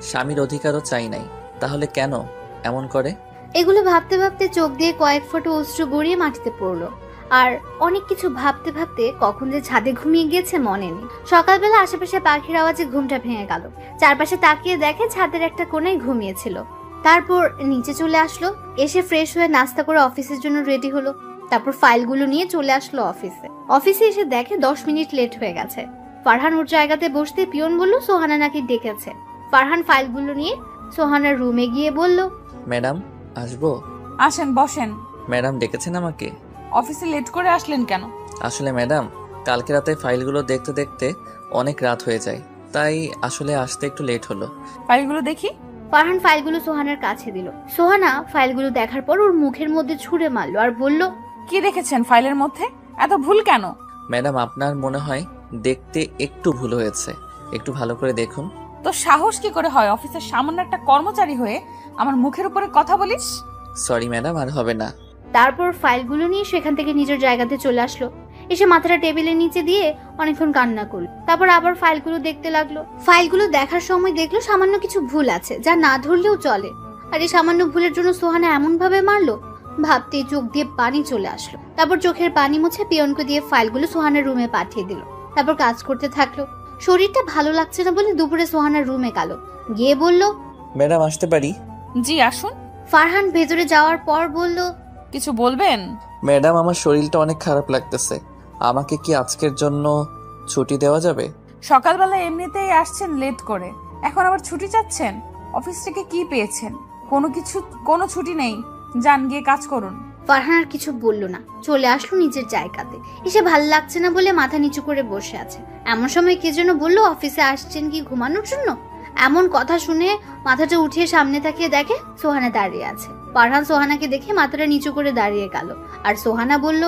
স্বামীর অধিকারও চাই নাই, তাহলে কেন এমন করে? এগুলো ভাবতে ভাবতে চোখ দিয়ে কয়েক ফোঁটা অশ্রু গড়িয়ে মাটিতে পড়লো। আর অনেক কিছু ভাবতে ভাবতে কখন যে ছাদে ঘুমিয়ে গিয়েছে মনে নেই। সকালবেলা আশেপাশে পাখির আওয়াজে ঘুমটা ভেঙে গেল। চারপাশে তাকিয়ে দেখে ছাদের একটা কোণায় ঘুমিয়েছিল। তারপর নিচে চলে আসলো, এসে ফ্রেশ হয়ে নাস্তা করে অফিসের জন্য রেডি হলো। তারপর ফাইলগুলো নিয়ে চলে আসলো অফিসে এসে দেখে 10 মিনিট লেট হয়ে গেছে। ফারহান ওর জায়গাতে বসতে পিয়ন বলল সোহানা নাকি ডেকেছে। ফারহান ফাইলগুলো নিয়ে সোহানার রুমে গিয়ে বলল, ম্যাডাম আসবো? আসেন বসেন। ম্যাডাম ডেকেছেন আমাকে? অফিসে লেট করে আসলেন কেন? আসলে ম্যাডাম, কালকে রাতে ফাইলগুলো দেখতে দেখতে অনেক রাত হয়ে যায়, তাই আসলে আসতে একটু লেট হলো। ফাইলগুলো দেখি। ফারহান ফাইলগুলো সোহানার কাছে দিল। সোহানা ফাইলগুলো দেখার পর ওর মুখের মধ্যে ছুঁড়ে মারলো আর বলল, কি দেখেছেন ফাইলের মধ্যে? এত ভুল কেন? ম্যাডাম, আপনার মনে হয় দেখতে একটু ভুল হয়েছে, একটু ভালো করে দেখুন। তো সাহস কি করে হয় অফিসের সামান্য একটা কর্মচারী হয়ে আমার মুখের উপরে কথা বলিস? সরি ম্যাডাম, আর হবে না। তারপর ফাইলগুলো নিয়ে সেখান থেকে নিজের জায়গাতে চলে আসলো। এসে মাথাটা টেবিলের নিচে দিয়ে অনেকক্ষণ কান্না করলো। তারপর আবার ফাইলগুলো দেখতে লাগলো। ফাইলগুলো দেখার সময় দেখলো সামান্য কিছু ভুল আছে, যা না ধরলেও চলে। আর এই সামান্য ভুলের জন্য সোহানা এমন ভাবে মারলো, ভাবতেই চোখ দিয়ে পানি চলে আসলো। তারপর চোখের পানি মুছে পিয়নকে দিয়ে ফাইলগুলো সোহানার রুমে পাঠিয়ে দিল। তারপর কাজ করতে থাকলো। শরীরটা ভালো লাগছে না বলে দুপুরে সোহানার রুমে গেল, গিয়ে বলল, ম্যাডাম আসতে পারি? জি আসুন। ফারহান ভেতরে যাওয়ার পর বলল, কিছু বলবেন? ম্যাডাম, আমার শরীরটা অনেক খারাপ লাগতেছে, আমাকে কি আজকের জন্য ছুটি দেওয়া যাবে? সকালবেলা এমনিতেই আসছেন লেট করে, এখন আবার ছুটি চাচ্ছেন? অফিস থেকে কি পেয়েছেন? কোনো ছুটি নেই, যান গিয়ে কাজ করুন। ফারহান আর কিছু বলল না, চলে আসলো নিজের জায়গাতে। এসে ভাল লাগছে না বলে মাথা নিচু করে বসে আছে। এমন সময় কে যেন বললো, অফিসে আসছেন কি ঘুমানোর জন্য? এমন কথা শুনে মাথাটা উঠিয়ে সামনে তাকিয়ে দেখে সোহানা দাঁড়িয়ে আছে। ফারহান সোহানাকে দেখে মাথাটা নিচু করে দাঁড়িয়ে গেল। আর সোহানা বলল,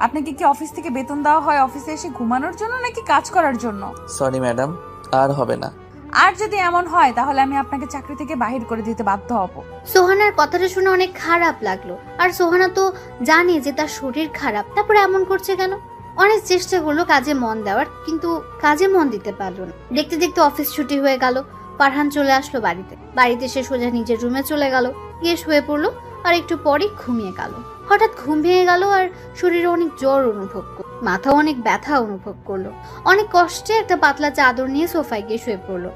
আপনাকে কি অফিস থেকে বেতন দেওয়া হয় অফিসে এসে ঘুমানোর জন্য নাকি কাজ করার জন্য? সরি ম্যাডাম, আর হবে না। আর যদি এমন হয় তাহলে আমি আপনাকে চাকরি থেকে বাহির করে দিতে বাধ্য হব। সোহানার কথাটা শুনে অনেক খারাপ লাগলো। আর সোহানা তো জানে যে তার শরীর খারাপ, তারপরে এমন করছে কেন? অনেক চেষ্টা করলো কাজে মন দেওয়ার, কিন্তু কাজে মন দিতে পারলো না। দেখতে দেখতে অফিস ছুটি হয়ে গেল। ফারহান চলে আসলো বাড়িতে সে সোজা নিজের রুমে চলে গেল, গিয়ে শুয়ে পড়লো। আর একটু পরে ঘুমিয়ে গেল। হঠাৎ ঘুম ভেঙে গেল আর শরীরে অনেক জ্বর অনুভব করলো, মাথা অনেক ব্যথা অনুভব করলো। অনেক কষ্টে একটা পাতলা চাদর নিয়ে সোফায় গিয়ে শুয়ে পড়লো।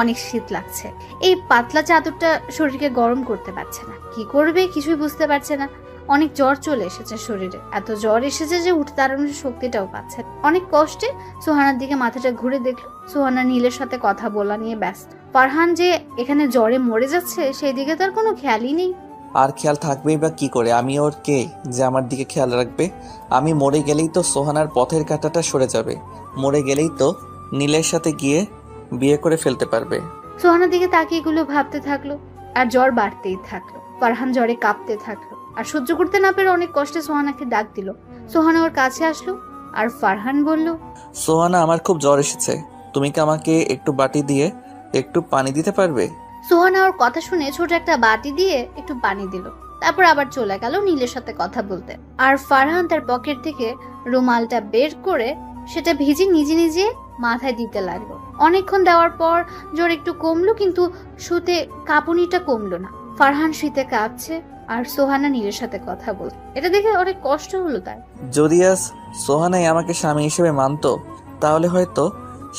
অনেক শীত লাগছে। এই পাতলা চাদরটা শরীরকে গরম করতে পারছে না, কি করবে কিছুই বুঝতে পারছে না। অনেক জ্বর চলে এসেছে শরীরে, এত জ্বর এসেছে যে উঠে দাঁড়ানোর শক্তিটাও পাচ্ছে না। অনেক কষ্টে সোহানার দিকে মাথাটা ঘুরে দেখলো সোহানা নীলের সাথে কথা বলা নিয়ে ব্যস্ত। ফারহান যে এখানে জ্বরে মরে যাচ্ছে সেই দিকে তার কোনো খেয়ালই নেই। আর খেয়াল থাকবেই বা কি করে? আমি ওর কে যে আমার দিকে খেয়াল রাখবে? আমি মরে গেলেই তো সোহানার পথের কাঁটাটা সরে যাবে, মরে গেলেই তো নীলের সাথে গিয়ে বিয়ে করে ফেলতে পারবে। সোহানার দিকে তাকিয়ে এগুলো ভাবতে থাকলো আর জ্বর বাড়তেই থাকলো। ফারহান জ্বরে কাঁপতে থাকলো আর সহ্য করতে না পেরে অনেক কষ্টে সোহানাকে ডাক দিল। সোহানা ওর কাছে আসলো আর ফারহান বলল, সোহানা, আমার খুব জ্বর এসেছে, তুমি কি আমাকে একটু বাটি দিয়ে একটু পানি দিতে পারবে? সোহানা ওর কথা শুনে ছোট একটা বাটি দিয়ে একটু পানি দিল। তারপর আবার চলে গেল নীলের সাথে কথা বলতে। আর ফারহান তার পকেট থেকে রুমালটা বের করে সেটা ভিজে নিজে নিজে মাথায় দিতে লাগলো। অনেকক্ষণ দেওয়ার পর জ্বর একটু কমলো, কিন্তু শুতে কাঁপুনিটা কমলো না। ফারহান শীতে কাঁপছে আর সোহানা নীলের সাথে কথা বলছে। এটা দেখে অনেক কষ্ট হলো তার। যদি আজ সোহানাই আমাকে স্বামী হিসেবে মানতো, তাহলে হয়তো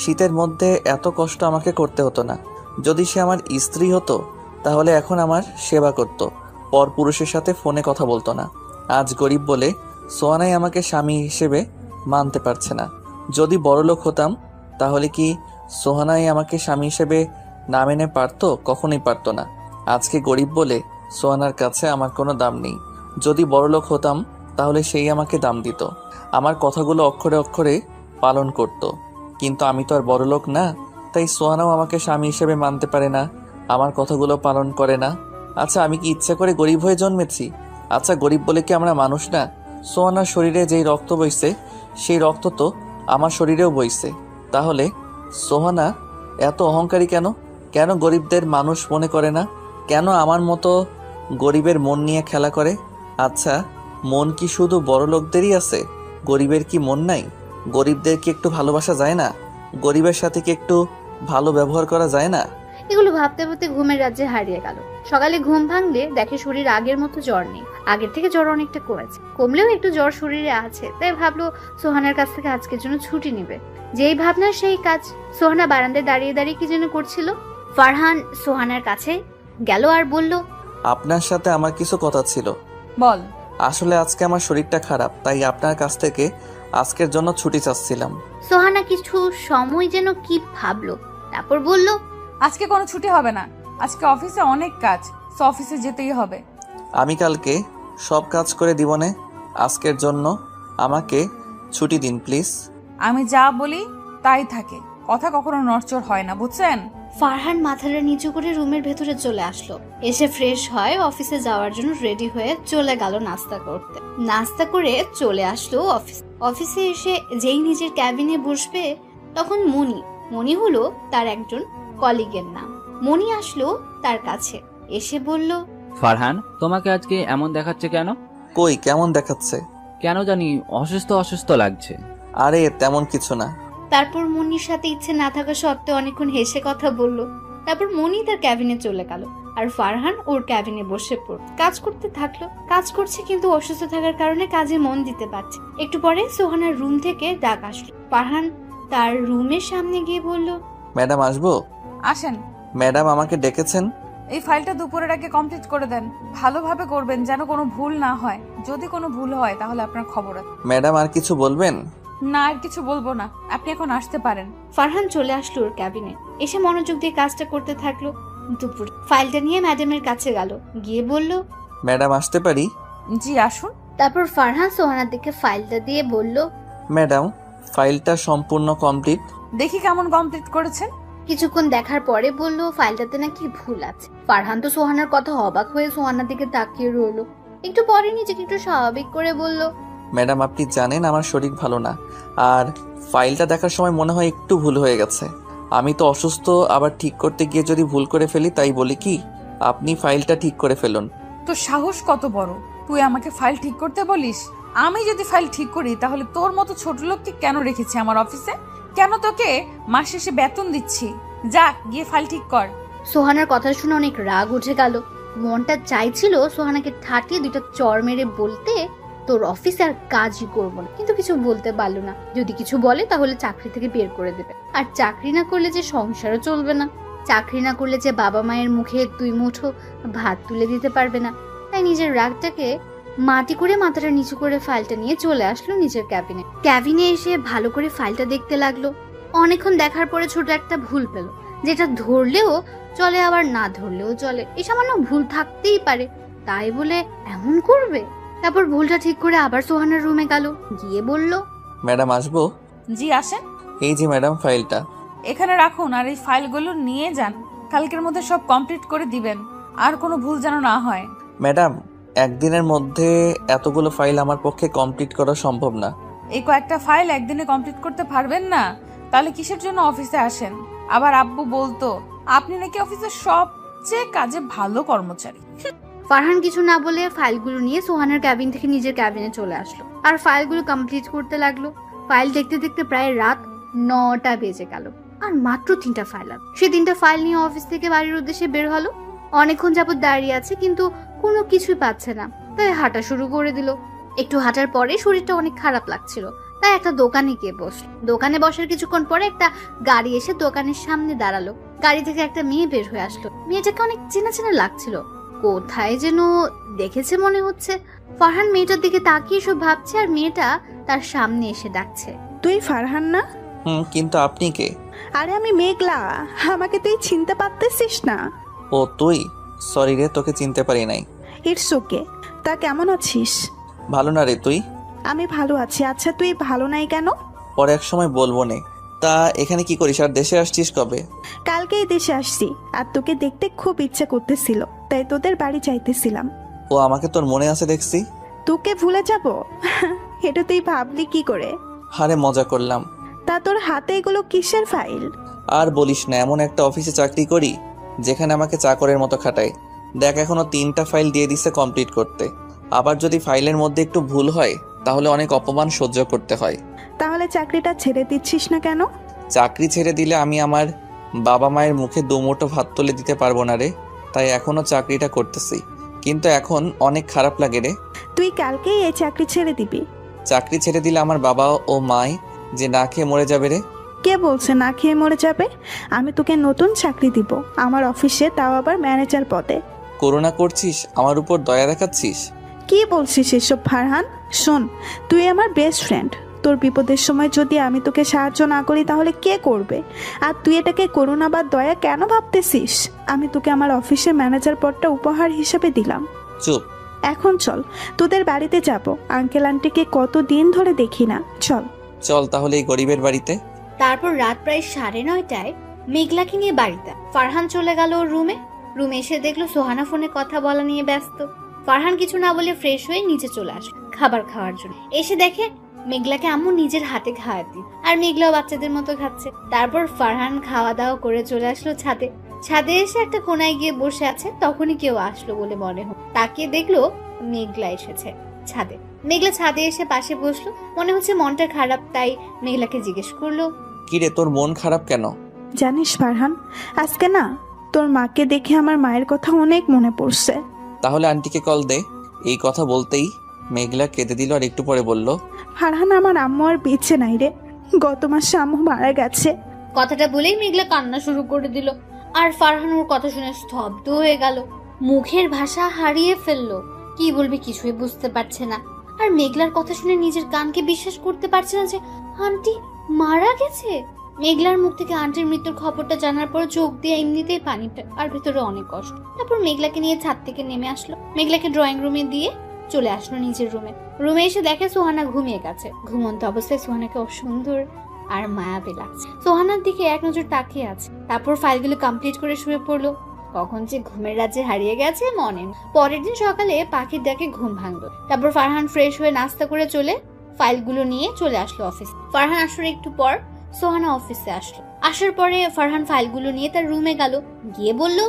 শীতের মধ্যে এত কষ্ট আমাকে করতে হতো না। যদি সে আমার স্ত্রী হতো, তাহলে এখন আমার সেবা করত, পর পুরুষের সাথে ফোনে কথা বলতো না। আজ গরিব বলে সোহানাই আমাকে স্বামী হিসেবে মানতে পারছে না। যদি বড়লোক হতাম, তাহলে কি সোহানাই আমাকে স্বামী হিসেবে না মেনে পারতো? কখনোই পারতো না। আজকে গরিব বলে সোহানার কাছে আমার কোনো দাম নেই। যদি বড়লোক হতাম, তাহলে সেই আমাকে দাম দিত, আমার কথাগুলো অক্ষরে অক্ষরে পালন করত। কিন্তু আমি তো আর বড়লোক না, তাই সোহানাও আমাকে স্বামী হিসেবে মানতে পারে না, আমার কথাগুলো পালন করে না। আচ্ছা, আমি কি ইচ্ছা করে গরিব হয়ে জন্মেছি? আচ্ছা, গরিব বলে কি আমরা মানুষ না? সোহানার শরীরে যেই রক্ত বইছে, সেই রক্ত তো আমার শরীরেও বইছে। তাহলে সোহানা এত অহংকারী কেন? কেন গরিবদের মানুষ মনে করে না? কেন আমার মতো গরিবের মন নিয়ে খেলা করে? আচ্ছা, মন কি শুধু বড় লোকদেরই আছে? গরিবের কি মন নাই? গরিবদের কি একটু ভালোবাসা যায় না? গরিবের সাথে কি একটু ভালো ব্যবহার করা যায় না? এগুলো ভাবতে ভাবতে ঘুমের রাজ্যে হারিয়ে গেল। সকালে ঘুম ভাঙলে দেখে শরীর আগের মতো জ্বর নেই, আগের থেকে জ্বর অনেকটা কমেছে। কমলেও একটু জ্বর শরীরে আছে, তাই ভাবলো সোহানার কাছ থেকে আজকের জন্য ছুটি নেবে। যেই ভাবনা সেই কাজ। সোহানা বারান্দায় দাঁড়িয়ে দাঁড়িয়ে কি যেন করছিল। ফারহান সোহানার কাছে গেল আর বলল, আপনার সাথে আমার কিছু কথা ছিল। বল। আসলে আজকে আমার শরীরটা খারাপ, তাই আপনার কাছ থেকে আজকের জন্য ছুটি চাচ্ছিলাম। সোহানা কিছু সময় যেন কি ভাবলো, তারপর বলল, আজকে কোনো ছুটি হবে না, আজকে অফিসে অনেক কাজ, তো অফিসে যেতেই হবে। আমি কালকে সব কাজ করে দিবনে, আজকের জন্য আমাকে ছুটি দিন প্লিজ। আমি যা বলি তাই থাকে, কথা কখনো নড়চড় হয় না, বুঝছেন? ফারহান মাথাটা নিচু করে রুমের ভেতরে চলে আসলো। এসে ফ্রেশ হয় অফিসে যাওয়ার জন্য রেডি হয়ে চলে গেল নাস্তা করতে। নাস্তা করে চলে আসলো অফিসে এসে যেই নিজের ক্যাবিনে বসবে তখন মনি হলো তার একজন কলিগের নাম। মনি আসলো তার কাছে, এসে বলল, ফারহান, তোমাকে আজকে এমন দেখাচ্ছে কেন? কই কেমন দেখাচ্ছে? কেন জানি অসুস্থ অসুস্থ লাগছে। আরে তেমন কিছু না। তারপর মনির সাথে ইচ্ছে না থাকা সত্ত্বেও অনেকক্ষণ হেসে কথা বলল। তারপর মনি তার ক্যাবিনে চলে গেল আর ফারহান ওর ক্যাবিনে বসে কাজ করতে থাকলো। কাজ করছে কিন্তু অসুস্থ থাকার কারণে কাজে মন দিতে পারছে। একটু পরে সোহানার রুম থেকে ডাক আসলো। ফারহান তার রুমের সামনে গিয়ে বলল, ম্যাডাম আসবো? আসেন। ম্যাডাম আমাকে ডেকেছেন? এই ফাইলটা দুপুরের আগে কমপ্লিট করে দেন, ভালোভাবে করবেন যেন কোনো ভুল না হয়। যদি কোনো ভুল হয় তাহলে আপনার খবর আছে। ম্যাডাম আর কিছু বলবেন? না, আর কিছু বলবো না, আপনি এখন আসতে পারেন। ফারহান চলে আসলো ওর ক্যাবিনে, এসে মনোযোগ দিয়ে কাজটা করতে থাকলো। দুপুর ফাইলটা নিয়ে ম্যাডামের কাছে গেল, গিয়ে বলল, ম্যাডাম আসতে পারি? জি আসুন। তারপর ফারহান সোহানার দিকে ফাইলটা দিয়ে বলল, ম্যাডাম ফাইলটা সম্পূর্ণ কমপ্লিট। দেখি কেমন কমপ্লিট করেছেন। কিছুক্ষণ দেখার পরে বলল, ফাইলটাতে নাকি ভুল আছে। ফারহান তো সোহানার কথা অবাক হয়ে সোহানার দিকে তাকিয়ে রইলো। একটু পরে নিজেকে একটু স্বাভাবিক করে বলল, ম্যাডাম আপনি জানেন আমার শরীর ভালো না, আর ফাইলটা দেখার সময় মনে হয় একটু ভুল হয়ে গেছে। আমি তো অসুস্থ, আবার ঠিক করতে গিয়ে যদি ভুল করে ফেলি, তাই বলি কি আপনি ফাইলটা ঠিক করে ফেলুন। তো সাহস কত বড়, তুই আমাকে ফাইল ঠিক করতে বলিস? আমি যদি ফাইল ঠিক করি তাহলে তোর মতো ছোট লোককে কেন রেখেছি আমার অফিসে? কেন তোকে মাস শেষে বেতন দিচ্ছি? যা গিয়ে ফাইল ঠিক কর। সোহানার কথা শুনে অনেক রাগ উঠে গেল। মনটা চাইছিল সোহানাকে ঠাটিয়ে দুটো চড় মেরে বলতে, তোর অফিসে আর কাজই করবো না, কিন্তু কিছু বলতে পারলো না। যদি কিছু বলে তাহলে চাকরি থেকে বের করে দেবে, আর চাকরি না করলে যে সংসারও চলবে না, চাকরি না করলে যে বাবা মায়ের মুখে 2 মুঠো ভাত তুলে দিতে পারবে না। তাই নিজের রাগটাকে মাটি করে মাথাটা নিচু করে ফাইলটা নিয়ে চলে আসলো নিজের ক্যাবিনে এসে ভালো করে ফাইলটা দেখতে লাগলো। অনেকক্ষণ দেখার পরে ছোট একটা ভুল পেল, যেটা ধরলেও চলে আবার না ধরলেও চলে। এই সামান্য ভুল থাকতেই পারে, তাই বলে এমন করবে? তারপর ভুলটা ঠিক করে আবার সোহানার রুমে গেল, গিয়ে বলল, ম্যাডাম আসবো? জি আসেন। এই যে ম্যাডাম ফাইলটা এখানে রাখুন আর এই ফাইলগুলো নিয়ে যান, কালকের মধ্যে সব কমপ্লিট করে দিবেন, আর কোনো ভুল যেন না হয়। ম্যাডাম একদিনের মধ্যে এতগুলো ফাইল আমার পক্ষে কমপ্লিট করা সম্ভব না। এই কয়েকটা ফাইল একদিনে কমপ্লিট করতে পারবেন না? তাহলে কিসের জন্য অফিসে আসেন? আবার আব্বু বলতো আপনি নাকি অফিসের সবচেয়ে কাজে ভালো কর্মচারী। ফারহান কিছু না বলে ফাইলগুলো নিয়ে সোহানার ক্যাবিন থেকে নিজের ক্যাবিনে চলে আসলো আর ফাইলগুলো কমপ্লিট করতে লাগলো। ফাইল দেখতে দেখতে প্রায় রাত 9টা বেজে গেল আর মাত্র 3টা ফাইল আছে। সে 3টা ফাইল নিয়ে অফিস থেকে বাড়ির উদ্দেশ্যে বের হলো। অনেকক্ষণ যাবত দাঁড়িয়ে আছে কিন্তু কোনো কিছুই পাচ্ছে না, তাই হাঁটা শুরু করে দিল। একটু হাঁটার পরে শরীরটা অনেক খারাপ লাগছিল, তাই একটা দোকানে গিয়ে বসলো। দোকানে বসার কিছুক্ষণ পরে একটা গাড়ি এসে দোকানের সামনে দাঁড়ালো। গাড়ি থেকে একটা মেয়ে বের হয়ে আসলো। মেয়েটাকে অনেক চেনা চেনা লাগছিল, কোথায় যেন দেখেছে মনে হচ্ছে। ফারহান মেয়েটার দিকে তাকিয়ে সব ভাবছে আর মেয়েটা তার সামনে এসে ডাকছে, তুই ফারহান না? কিন্তু আপনি কে? আরে আমি মেঘলা, আমাকে তুই চিনতে পারতেছিস না? ও তুই? সরি রে, তোকে চিনতে পারি নাই। It's okay. তা কেমন আছিস? ভালো না রে, তুই? আমি ভালো আছি। আচ্ছা তুই ভালো নাই কেন? পরে এক সময় বলবো নে। তা এখানে কি করিস আর দেশে আসছিস কবে? কালকেই দেশে আসছি, আর তোকে দেখতে খুব ইচ্ছা করতেছিল, তাই তোদের বাড়ি চাইতেছিলাম। ও আমাকে তোর মনে আছে দেখছি। তোকে ভুলে যাব? এটা তুই ভাবলি কি করে? হারে মজা করলাম। তা তোর হাতে এগুলো কিসের ফাইল? আর বলিস না, এমন একটা অফিসে চাকরি করি যেখানে আমাকে চাকরের মতো খাটায়। দেখ এখনো 3টা ফাইল দিয়ে দিছে কমপ্লিট করতে, আবার যদি ফাইলের মধ্যে একটু ভুল হয় তাহলে অনেক অপমান সহ্য করতে হয়। তাহলে চাকরিটা ছেড়ে দিচ্ছিস না কেন? চাকরি ছেড়ে দিলে আমি আমার বাবা মায়ের মুখে দুমুঠো ভাত তুলে দিতে পারবো না রে, তাই এখনো চাকরিটা করতেছি। কিন্তু এখন অনেক খারাপ লাগে রে। তুই কালকেই এই চাকরি ছেড়ে দিবি? চাকরি ছেড়ে দিলে আমার বাবা ও মাই যে না খেয়ে মরে যাবে রে। কে বলছে না খেয়ে মরে যাবে? আমি তোকে নতুন চাকরি দিব আমার অফিসে, তাও আবার ম্যানেজার পদে। করুণা করছিস, আমার উপর দয়া দেখাচ্ছিস? কি বলছিস এসব ফারহান? শোন, তুই আমার বেস্ট ফ্রেন্ড। তোর বিপদের সময় যদি আমি তোকে সাহায্য না করি তাহলে কে করবে? আর তুই এটাকে করুণা বা দয়া কেন ভাবতেছিস? আমি তোকে আমার অফিসে ম্যানেজার পদটা উপহার হিসেবে দিলাম। চুপ। এখন চল, তোদের বাড়িতে যাব। আঙ্কেল আন্টিকে কতদিন ধরে দেখি না। চল। চল তাহলে এই গরিবের বাড়িতে। তারপর রাত প্রায় 9:30টায় মেঘলাকে নিয়ে বাড়িতে ফারহান চলে গেল ওর রুমে এসে দেখলো সোহানা ফোনে কথা বলা নিয়ে ব্যস্ত। ফারহান কিছু না বলে ফ্রেশ হয়ে নিচে চলে আসে খাবার খাওয়ার জন্য। এসে দেখে মেঘলাকে আম্মু নিজের হাতে খাওয়াতে, আর মেঘলাও বাচ্চাদের মতো খাচ্ছে। তারপর ফারহান খাওয়া দাওয়া করে চলে আসলো ছাদে এসে একটা কোনায় গিয়ে বসে আছে। তখনই কেউ আসলো বলে মনে হলো, তাকিয়ে দেখলো মেঘলা এসেছে ছাদে। মেঘলা ছাদে এসে পাশে বসলো, মনে হচ্ছে মনটা খারাপ, তাই মেঘলাকে জিজ্ঞেস করলো, কিরে তোর মন খারাপ কেন? জানিস ফারহান, আজকে না তোর মাকে দেখে আমার মায়ের কথা অনেক মনে পড়ছে। তাহলে আন্টিকে কল দে। এই কথা বলতেই মেঘলা কেঁদে দিল আর একটু পরে বলল, ফারহান, আমার আম্মু আর বেঁচে নাই রে। গত মাসে আম্মু মারা গেছে। কথাটা বলেই মেঘলা কান্না শুরু করে দিল। আর ফারহান ওর কথা শুনে স্তব্ধ হয়ে গেল, মুখের ভাষা হারিয়ে ফেললো। কি বলবে কিছুই বুঝতে পারছে না। আর মেঘলার কথা শুনে নিজের কানকে বিশ্বাস করতে পারছে না যে আন্টি মারা গেছে। মেঘলার মুখ থেকে আন্টির মৃত্যুর খবরটা জানার পর চোখ দিয়ে এমনিতেই পানি, আর ভিতরে অনেক কষ্ট। তারপর মেঘলাকে নিয়ে ছাদ থেকে নেমে আসলো, মেঘলাকে ড্রয়িং রুমে দিয়ে চলে আসলো নিজের রুমে এসে দেখে সোহানা ঘুমিয়ে গেছে। ঘুমন্ত অবস্থায় সোহানাকে অসুন্দর আর মায়াবী লাগছে। সোহানার দিকে এক নজর তাকিয়ে আছে, তারপর ফাইলগুলো কমপ্লিট করে শুয়ে পড়লো। কখন যে ঘুমের রাজ্যে হারিয়ে গেছে মনে নেই। পরের দিন সকালে পাখির ডাকে ঘুম ভাঙলো। তারপর ফারহান ফ্রেশ হয়ে নাস্তা করে ফাইলগুলো নিয়ে চলে আসলো অফিসে। ফারহান আসার একটু পর সোহানা অফিসে আসলো। আসার পরে ফারহান ফাইলগুলো নিয়ে তার রুমে গেল, গিয়ে বলল,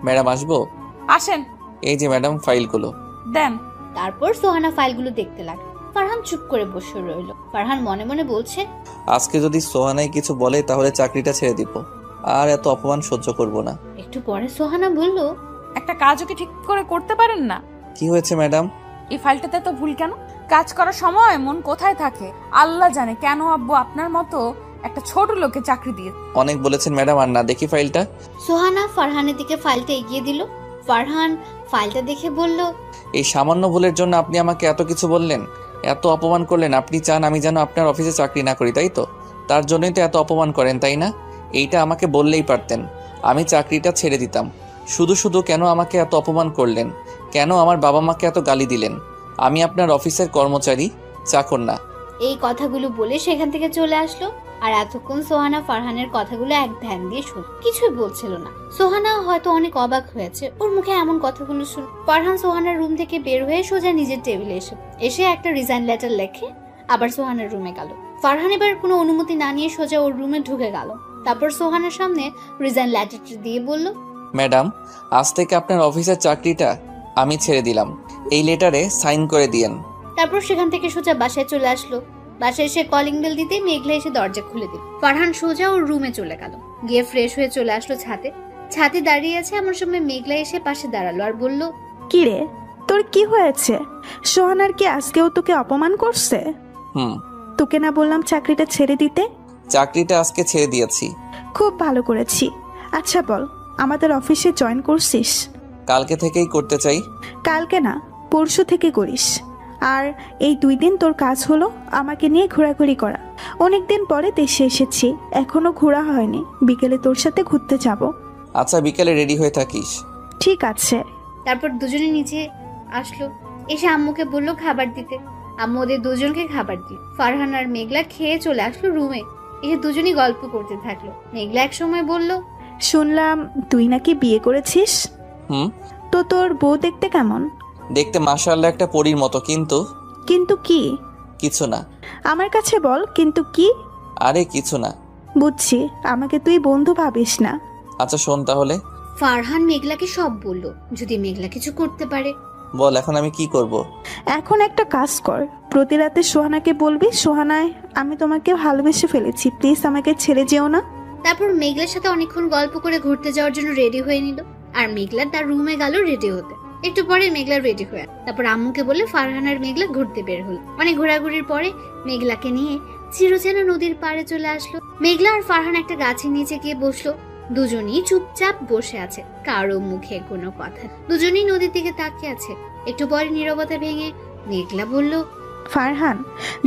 ম্যাডাম আসবো? আসেন। এই যে ম্যাডাম ফাইলগুলো দেন। তারপর সোহানা ফাইলগুলো দেখতে লাগলো। ফারহান চুপ করে বসে রইল। ফারহান মনে মনে বলছে, আজকে যদি সোহানাই কিছু বলে তাহলে চাকরিটা ছেড়ে দিব, আর এত অপমান সহ্য করব না। একটু পরে সোহানা বলল, একটা কাজও কি ঠিক করে করতে পারেন না? কি হয়েছে ম্যাডাম? এই ফাইলটাতে তো ভুল কেন? কাজ করার সময় মন কোথায় থাকে আল্লাহ জানে। কেন আব্বু আপনার মতো একটা ছোট লোকে চাকরি দিয়ে? অনেক বলেছেন ম্যাডাম, আর না দেখি ফাইলটা। সোহানা ফারহানের দিকে ফাইলটা এগিয়ে দিল। ফারহান ফাইলটা দেখে বলল, এই সামান্য ভুলের জন্য আপনি আমাকে এত কিছু বললেন, এত অপমান করলেন। আপনি চান আমি যেন আপনার অফিসে চাকরি না করি, তাই তো? তার জন্যই তো এত অপমান করেন, তাই না? এইটা আমাকে বললেই পারতেন, আমি চাকরিটা ছেড়ে দিতাম। শুধু কেন আমাকে এত অপমান করলেন? কেন আমার বাবা মাকে এত গালি দিলেন? আমি আপনার অফিসের কর্মচারী, চাকর না। এই কথাগুলো বলে সেখান থেকে চলে আসলো। আর এতক্ষণ সোহানা ফারহানের কথাগুলো এক ধ্যান দিয়ে শুন, কিছুই বলছিল না। সোহানা হয়তো অনেক অবাক হয়েছে ওর মুখে এমন কথাগুলো শুনে। ফারহান সোহানার রুম থেকে বের হয়ে সোজা নিজের টেবিলে এসে একটা রিজাইন লেটার লেখে আবার সোহানার রুমে গেল। ফারহান এবার কোনো অনুমতি না নিয়ে সোজা ওর রুমে ঢুকে গেল। তারপর সোহানার সামনে রিজাইন লেটারটা দিয়ে বলল, ম্যাডাম, আজ থেকে আপনার অফিসের চাকরিটা আমি ছেড়ে দিলাম। এই লেটারে সাইন করে দিয়েন। তারপর সেখান থেকে সোজা বাসায় চলে আসলো। বাসায় এসে কলিং বেল দিতে মেঘলা এসে দরজা খুলে দিল। ফারহান সোজা ওর রুমে চলে গেল, গিয়ে ফ্রেশ হয়ে চলে আসলো ছাদে দাঁড়িয়ে আছে। এমন সময় মেঘলা এসে পাশে দাঁড়ালো আর বলল, কি রে, তোর কি হয়েছে? সোহানার কি আজকেও তোকে অপমান করছে? তোকে না বললাম চাকরিটা ছেড়ে দিতে? চাকরিটা আজকে ছেড়ে দিয়েছি। খুব ভালো করেছি। আচ্ছা বল, আমাদের অফিসে জয়েন করছিস? কালকে থেকেই করতে চাই। কালকে না, পরশু থেকে করিস। আর এই 2 দিন তোর কাজ হলো আমাকে নিয়ে ঘোরাঘুরি করা। অনেকদিন পরে দেশে এসেছি, এখনো ঘোরা হয়নি। বিকেলে তোর সাথে ঘুরতে যাব। আচ্ছা, বিকেলে রেডি হয়ে থাকিস। ঠিক আছে। তারপর দুজনে নিচে আসলো, এসে আম্মুকে বলল খাবার দিতে। আম্মু ওদের দুজনকে খাবার দিল। ফারহান আর মেঘলা খেয়ে চলে আসলো রুমে। এসে দুজনই গল্প করতে থাকলো। মেঘলা এক সময় বলল, শুনলাম তুই নাকি বিয়ে করেছিস। তো তোর বউ দেখতে কেমন? দেখতে মাশাআল্লাহ একটা পরীর মতো, কিন্তু কিন্তু কি? কিছু না। আমার কাছে বল, কিন্তু কি? আরে কিছু না। বুঝছি, আমাকে তুই বন্ধু ভাবিস না। আচ্ছা শোন তাহলে। ফারহান মেঘলাকে সব বলল, যদি মেঘলা কিছু করতে পারে। বল এখন আমি কি করব? এখন একটা কাজ কর, প্রতি রাতে সোহানাকে বলবি, সোহানায় আমি তোমাকে ভালোবেসে ফেলেছি, প্লিজ আমাকে ছেড়ে যেও না। তারপর মেঘলার সাথে অনেকক্ষণ গল্প করে ঘুরতে যাওয়ার জন্য রেডি হয়ে নিল। আর মেঘলা তার রুমে গেল রেডি হতে। একটু পরে মেঘলা রেডি হয়ে তারপর আম্মুকে বলে ফারহান আর মেঘলা ঘুরতে বের হলো। অনেক ঘোরাঘুরির পরে মেঘলাকে নিয়ে চিরচেনা নদীর পাড়ে চলে আসলো। মেঘলা আর ফারহান একটা গাছের নিচে গিয়ে বসলো। দুজনেই চুপচাপ বসে আছে, কারো মুখে কোনো কথা। দুজনেই নদীর দিকে তাকিয়ে আছে। একটু পরে নীরবতা ভেঙে মেঘলা বলল, ফারহান,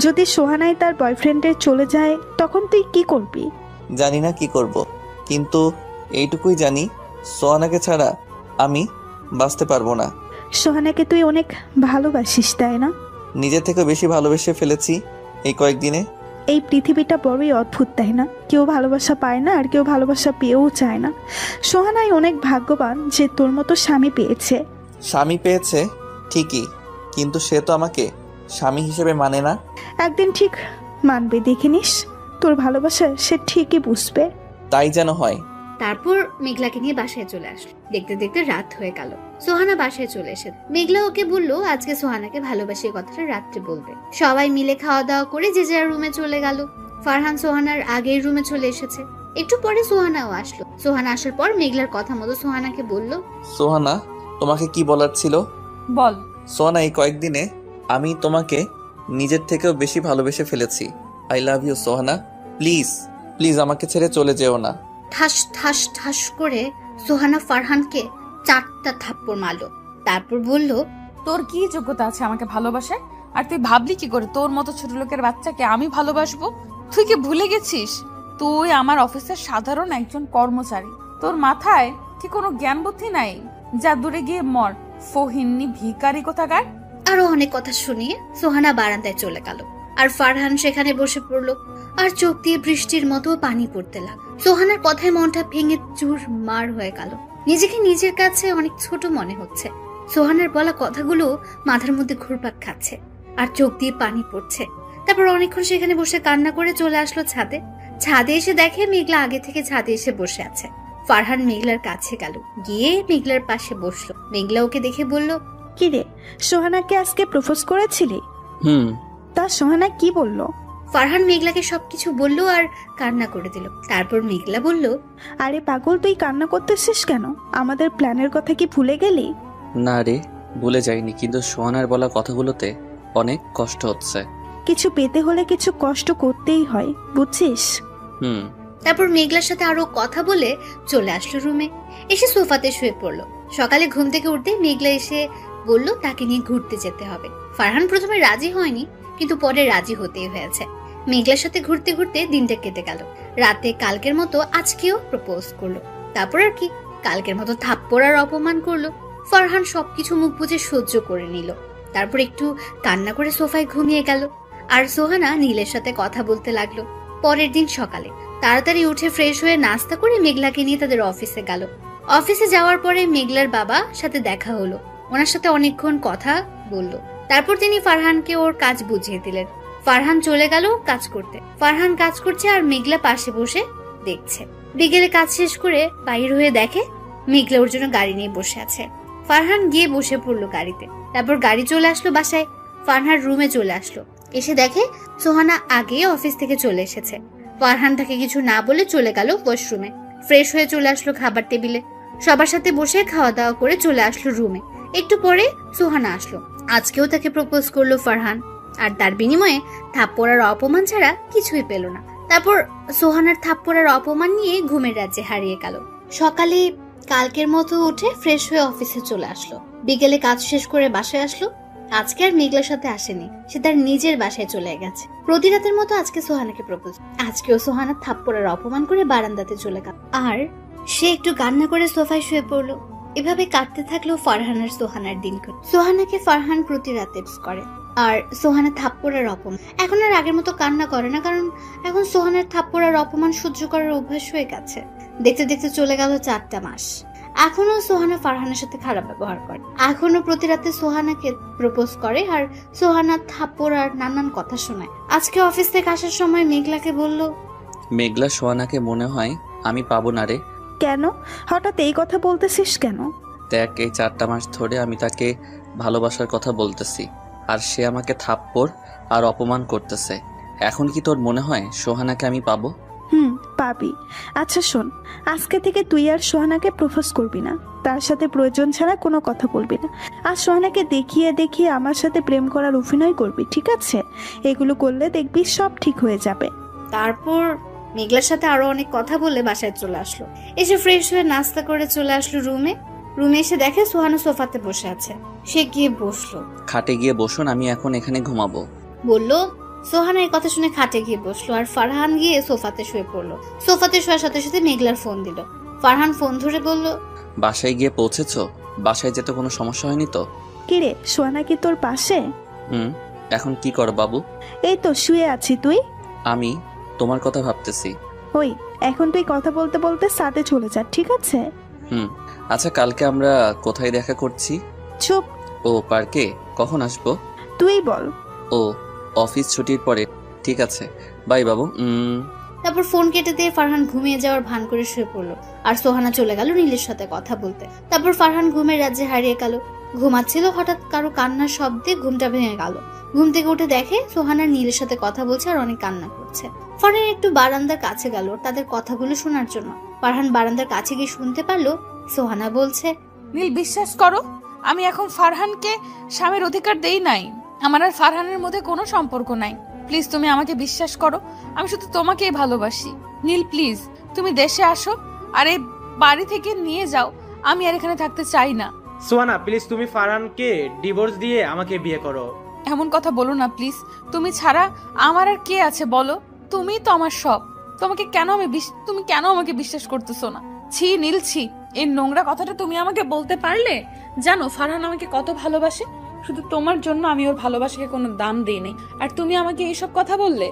যদি সোহানাই তার বয়ফ্রেন্ডের চলে যায় তখন তুই কি করবি? জানি না কি করব, কিন্তু এইটুকুই জানি সোহানাকে ছাড়া আমি বাঁচতে পারবো না। সোহানাকে তুই অনেক ভালোবাসিস, তাই না? নিজের থেকে বেশি ভালোবেসে ফেলেছি এই কয়েকদিনে। এই পৃথিবীটা বড়ই অদ্ভুত, তাই না? কেউ ভালোবাসা পায় না আর কেউ ভালোবাসা পেয়েও চায় না। সোহানাই অনেক ভাগ্যবান যে তোর মতো স্বামী পেয়েছে। স্বামী পেয়েছে ঠিকই, কিন্তু সে তো আমাকে স্বামী হিসেবে মানে না। একদিন ঠিক মানবে, দেখে নিস। তোর ভালোবাসা সে ঠিকই বুঝবে। তাই যেন হয়। তারপর মেঘলাকে নিয়ে বাসায় চলে আসলো। দেখতে দেখতে রাত হয়ে গেল। সোহানা বাসায় চলে এসে মেঘলা ওকে বললো আজকে সোহানাকে ভালোবাসি কথাটা রাত্রে বলবে। সবাই মিলে খাওয়া দাওয়া করে যে যার রুমে চলে গেল। ফারহান সোহানার আগের রুমে চলে এসেছে। একটু পরে সোহানাও আসলো। সোহানা আসার পর মেঘলার কথা মতো সোহানাকে বলল, সোহানা, তোমাকে কি বলার ছিল? বল। সোহানা, এই কয়েকদিনে আমি তোমাকে নিজের থেকেও বেশি ভালোবেসে ফেলেছি। I love you Sohana. Please please আমাকে ছেড়ে চলে যেও না। ঠাস ঠাস ঠাস করে সোহানা ফারহানকে 4টা থাপ্পড় মারলো। তারপর বলল, তোর কি যোগ্যতা আছে আমাকে ভালোবাসে? আর তুই ভাবলি কি করে তোর মতো ছোট লোকের বাচ্চাকে আমি ভালোবাসবো? তুই কি ভুলে গেছিস তুই আমার অফিসের সাধারণ একজন কর্মচারী? তোর মাথায় কি কোনো জ্ঞান বুদ্ধি নাই? যা দূরে গিয়ে মর, ফহিন্নি ভিখারি কোথাকার। আরো অনেক কথা শুনিয়ে সোহানা বারান্দায় চলে গেল। আর ফারহান সেখানে বসে পড়লো। আর চোখ দিয়ে বৃষ্টির মতো পানি পড়তে লাগলো। সোহানার কথায় মনটা ভেঙে চুর মার হয়ে গেল। নিজেকে নিজের কাছে অনেক ছোট মনে হচ্ছে। সোহানার বলা কথাগুলো মাথার মধ্যে ঘুরপাক খাচ্ছে আর চোখ দিয়ে পানি পড়ছে। তারপর অনেকক্ষণ সেখানে বসে কান্না করে চলে আসলো ছাদে। ছাদে এসে দেখে মেঘলা আগে থেকে ছাদে এসে বসে আছে। ফারহান মেঘলার কাছে গেল, গিয়ে মেঘলার পাশে বসলো। মেঘলা ওকে দেখে বলল, কি রে, সোহানাকে আজকে প্রপোজ করেছিলি? তা সোহানা কি বলল? ফারহান মেঘলাকে সবকিছু বলল আর কান্না করে দিল। তারপর মেঘলা বলল, আরে পাগল, তুই কান্না করতেছিস কেন? আমাদের প্ল্যানের কথা কি ভুলে গেলি? না রে, ভুলে যাইনি, কিন্তু সোহানার বলা কথাগুলোতে অনেক কষ্ট হচ্ছে। কিছু পেতে হলে কিছু কষ্ট করতেই হয়, বুঝছিস? তারপর মেঘলার সাথে আরো কথা বলে চলে আসলো রুমে। এসে সোফাতে শুয়ে পড়লো। সকালে ঘুম থেকে উঠতে মেঘলা এসে বলল তাকে নিয়ে ঘুরতে যেতে হবে। ফারহান প্রথমে রাজি হয়নি, কিন্তু পরে রাজি হতেই হয়েছে। মেঘলার সাথে ঘুরতে ঘুরতে দিনটা কেটে গেল। রাতে কালকের মতো আজকেও প্রপোজ করলো। তারপর আর কি, কালকের মতো থাপ্পড় আর অপমান করলো। ফারহান সবকিছু মুখ বুজে সহ্য করে নিল। তারপর একটু কান্না করে সোফায় ঘুমিয়ে গেল। আর সোহানা নীলের সাথে কথা বলতে লাগলো। পরের দিন সকালে তাড়াতাড়ি উঠে ফ্রেশ হয়ে নাস্তা করে মেঘলাকে নিয়ে তাদের অফিসে গেল। অফিসে যাওয়ার পরে মেঘলার বাবা সাথে দেখা হলো। ওনার সাথে অনেকক্ষণ কথা বললো। তারপর তিনি ফারহানকে ওর কাজ বুঝিয়ে দিলেন। ফারহান চলে গেল কাজ করতে। ফারহান কাজ করছে আর মেঘলা পাশে বসে দেখছে। বিকেলে কাজ শেষ করে বাইর হয়ে দেখে মেঘলা ওর জন্য গাড়ি নিয়ে বসে আছে। ফারহান গিয়ে বসে পড়লো গাড়িতে। তারপর গাড়ি চলে আসলো বাসায়। ফারহান রুমে চলে আসলো। এসে দেখে সোহানা আগে অফিস থেকে চলে এসেছে। ফারহান তাকে কিছু না বলে চলে গেল ওয়াশরুমে। ফ্রেশ হয়ে চলে আসলো খাবার টেবিলে। সবার সাথে বসে খাওয়া দাওয়া করে চলে আসলো রুমে। একটু পরে সোহানা আসলো। আজকেও তাকে প্রপোজ করলো ফারহান, আর তার বিনিময়ে থাপ্পড় আর অপমান ছাড়া কিছুই পেল না। তারপর সোহানার থাপ্পড় আর অপমান নিয়ে ঘুমের রাজ্যে হারিয়ে গেল। সকালে কালকের মতো উঠে ফ্রেশ হয়ে অফিসে চলে আসলো। বিকেলে কাজ শেষ করে বাসায় আসলো। আজকে আর মেঘলার সাথে আসেনি, সে তার নিজের বাসায় চলে গেছে। প্রতি রাতের মতো আজকে সোহানাকে প্রপোজ। আজকেও সোহানা থাপ্পড় আর অপমান করে বারান্দাতে চলে গেল। আর সে একটু কান্না করে সোফায় শুয়ে পড়লো। এভাবে কাটতে থাকলো ফারহান আর সোহানার দিন। সোহানাকে ফারহান প্রতি রাতে করে, আর সোহানা থাপ্পড় আর অপমান। এখন আর আগের মতো কান্না করে না, কারণ এখন সোহানার থাপ্পড় আর অপমান সহ্য করার অভ্যাস হয়ে গেছে। দেখতে দেখতে চলে গেল 4টা মাস। এখনো সোহানা ফারহানের সাথে খারাপ ব্যবহার করে। এখনো প্রতি রাতে সোহানাকে প্রপোজ করে আর সোহানা থাপ্পড় আর নানান কথা শোনায়। আজকে অফিস থেকে আসার সময় মেঘলাকে বলল, মেঘলা সোহানাকে মনে হয় আমি পাবো না রে। কেন হঠাৎ এই কথা বলতেছিস কেন? দেখ, এই 4টা মাস ধরে আমি তাকে ভালোবাসার কথা বলতেছি, আর সে আমাকে থাপ্পড় আর অপমান করতেছে। এখন কি তোর মনে হয় সোহানাকে আমি পাবো? পাবি। আচ্ছা শোন, আজকে থেকে তুই আর সোহানাকে প্রপোজ করবি না, তার সাথে প্রয়োজন ছাড়া কোনো কথা বলবি না, আর সোহানাকে দেখিয়ে দেখিয়ে আমার সাথে প্রেম করার অভিনয় করবি, ঠিক আছে? এগুলো করলে দেখবি সব ঠিক হয়ে যাবে। তারপর মেঘলার সাথে আরো অনেক কথা বলে বাসায় চলে আসলো। এসে ফ্রেশ হয়ে নাস্তা করে চলে আসলো রুমে এসে দেখে সোহানা সোফাতে বসে আছে। সে গিয়ে বসলো। খাটে গিয়ে বসুন, আমি এখন এখানে ঘুমাবো। বললো। সোহানা এই কথা শুনে খাটে গিয়ে বসলো আর ফারহান গিয়ে সোফাতে শুয়ে পড়লো। সোফাতে শোয়ার সাথে সাথে মেঘলার ফোন দিল। ফারহান ফোন ধরে বলল, বাসায় গিয়ে পৌঁছেছো? বাসায় যেতে কোনো সমস্যা হয়নি তো? কিরে, সোহানা কি তোর পাশে? এখন কি করো বাবু? এই তো শুয়ে আছি। তুই? আমি তোমার কথা ভাবতেছি। ওই, এখন তুই কথা বলতে বলতে সাথে চলে যা, ঠিক আছে? আচ্ছা, কালকে আমরা কোথায় দেখা করছি? চুপ। ও, পার্কে। কখন আসবো? তুই বল। ও, অফিস ছুটির পরে। ঠিক আছে, বাই বাবু। তারপর ফোন কেটে দিয়ে ফারহান ঘুমিয়ে যাওয়ার ভান করে শুয়ে পড়লো। আর সোহানা চলে গেল নীলের সাথে কথা বলতে। তারপর ফারহান ঘুমের রাজ্যে হারিয়ে গেল। ঘুমাচ্ছিল, হঠাৎ কারো কান্নার শব্দে ঘুমটা ভেঙে গেল। ঘুম থেকে উঠে দেখে সোহানা নীলের সাথে কথা বলছে আর অনেক কান্না করছে। ফারহান একটু বারান্দার কাছে গেল তাদের কথাগুলো শোনার জন্য। ফারহান বারান্দার কাছে গিয়ে শুনতে পারলো সোহানা বলছে, নীল, বিশ্বাস করো, আমি এখন ফারহানকে স্বামীর অধিকার দেই নাই। আমার আর ফারহানের মধ্যে কোনো সম্পর্ক নাই। প্লিজ তুমি আমাকে বিশ্বাস করো, আমি শুধু তোমাকেই ভালোবাসি। নীল প্লিজ, তুমি দেশে আসো আর এই বাড়ি থেকে নিয়ে যাও। আমি আর এখানে থাকতে চাই না। সোহানা প্লিজ, তুমি ফারহানকে ডিভোর্স দিয়ে আমাকে বিয়ে করো। এমন কথা বলো না প্লিজ। তুমি ছাড়া আমার আর কে আছে বলো? তুমি তো আমার সব। তুমি কেন আমাকে বিশ্বাস করতেছো না? ছি নীল, ছি। এই নোংরা কথাটা তুমি আমাকে বলতে পারলে? জানো ফারহান আমাকে কত ভালোবাসে। শুধু তোমার জন্য আমি ওর ভালোবাসাকে কোনো দাম দিই নাই, আর তুমি আমাকে এইসব কথা বললে?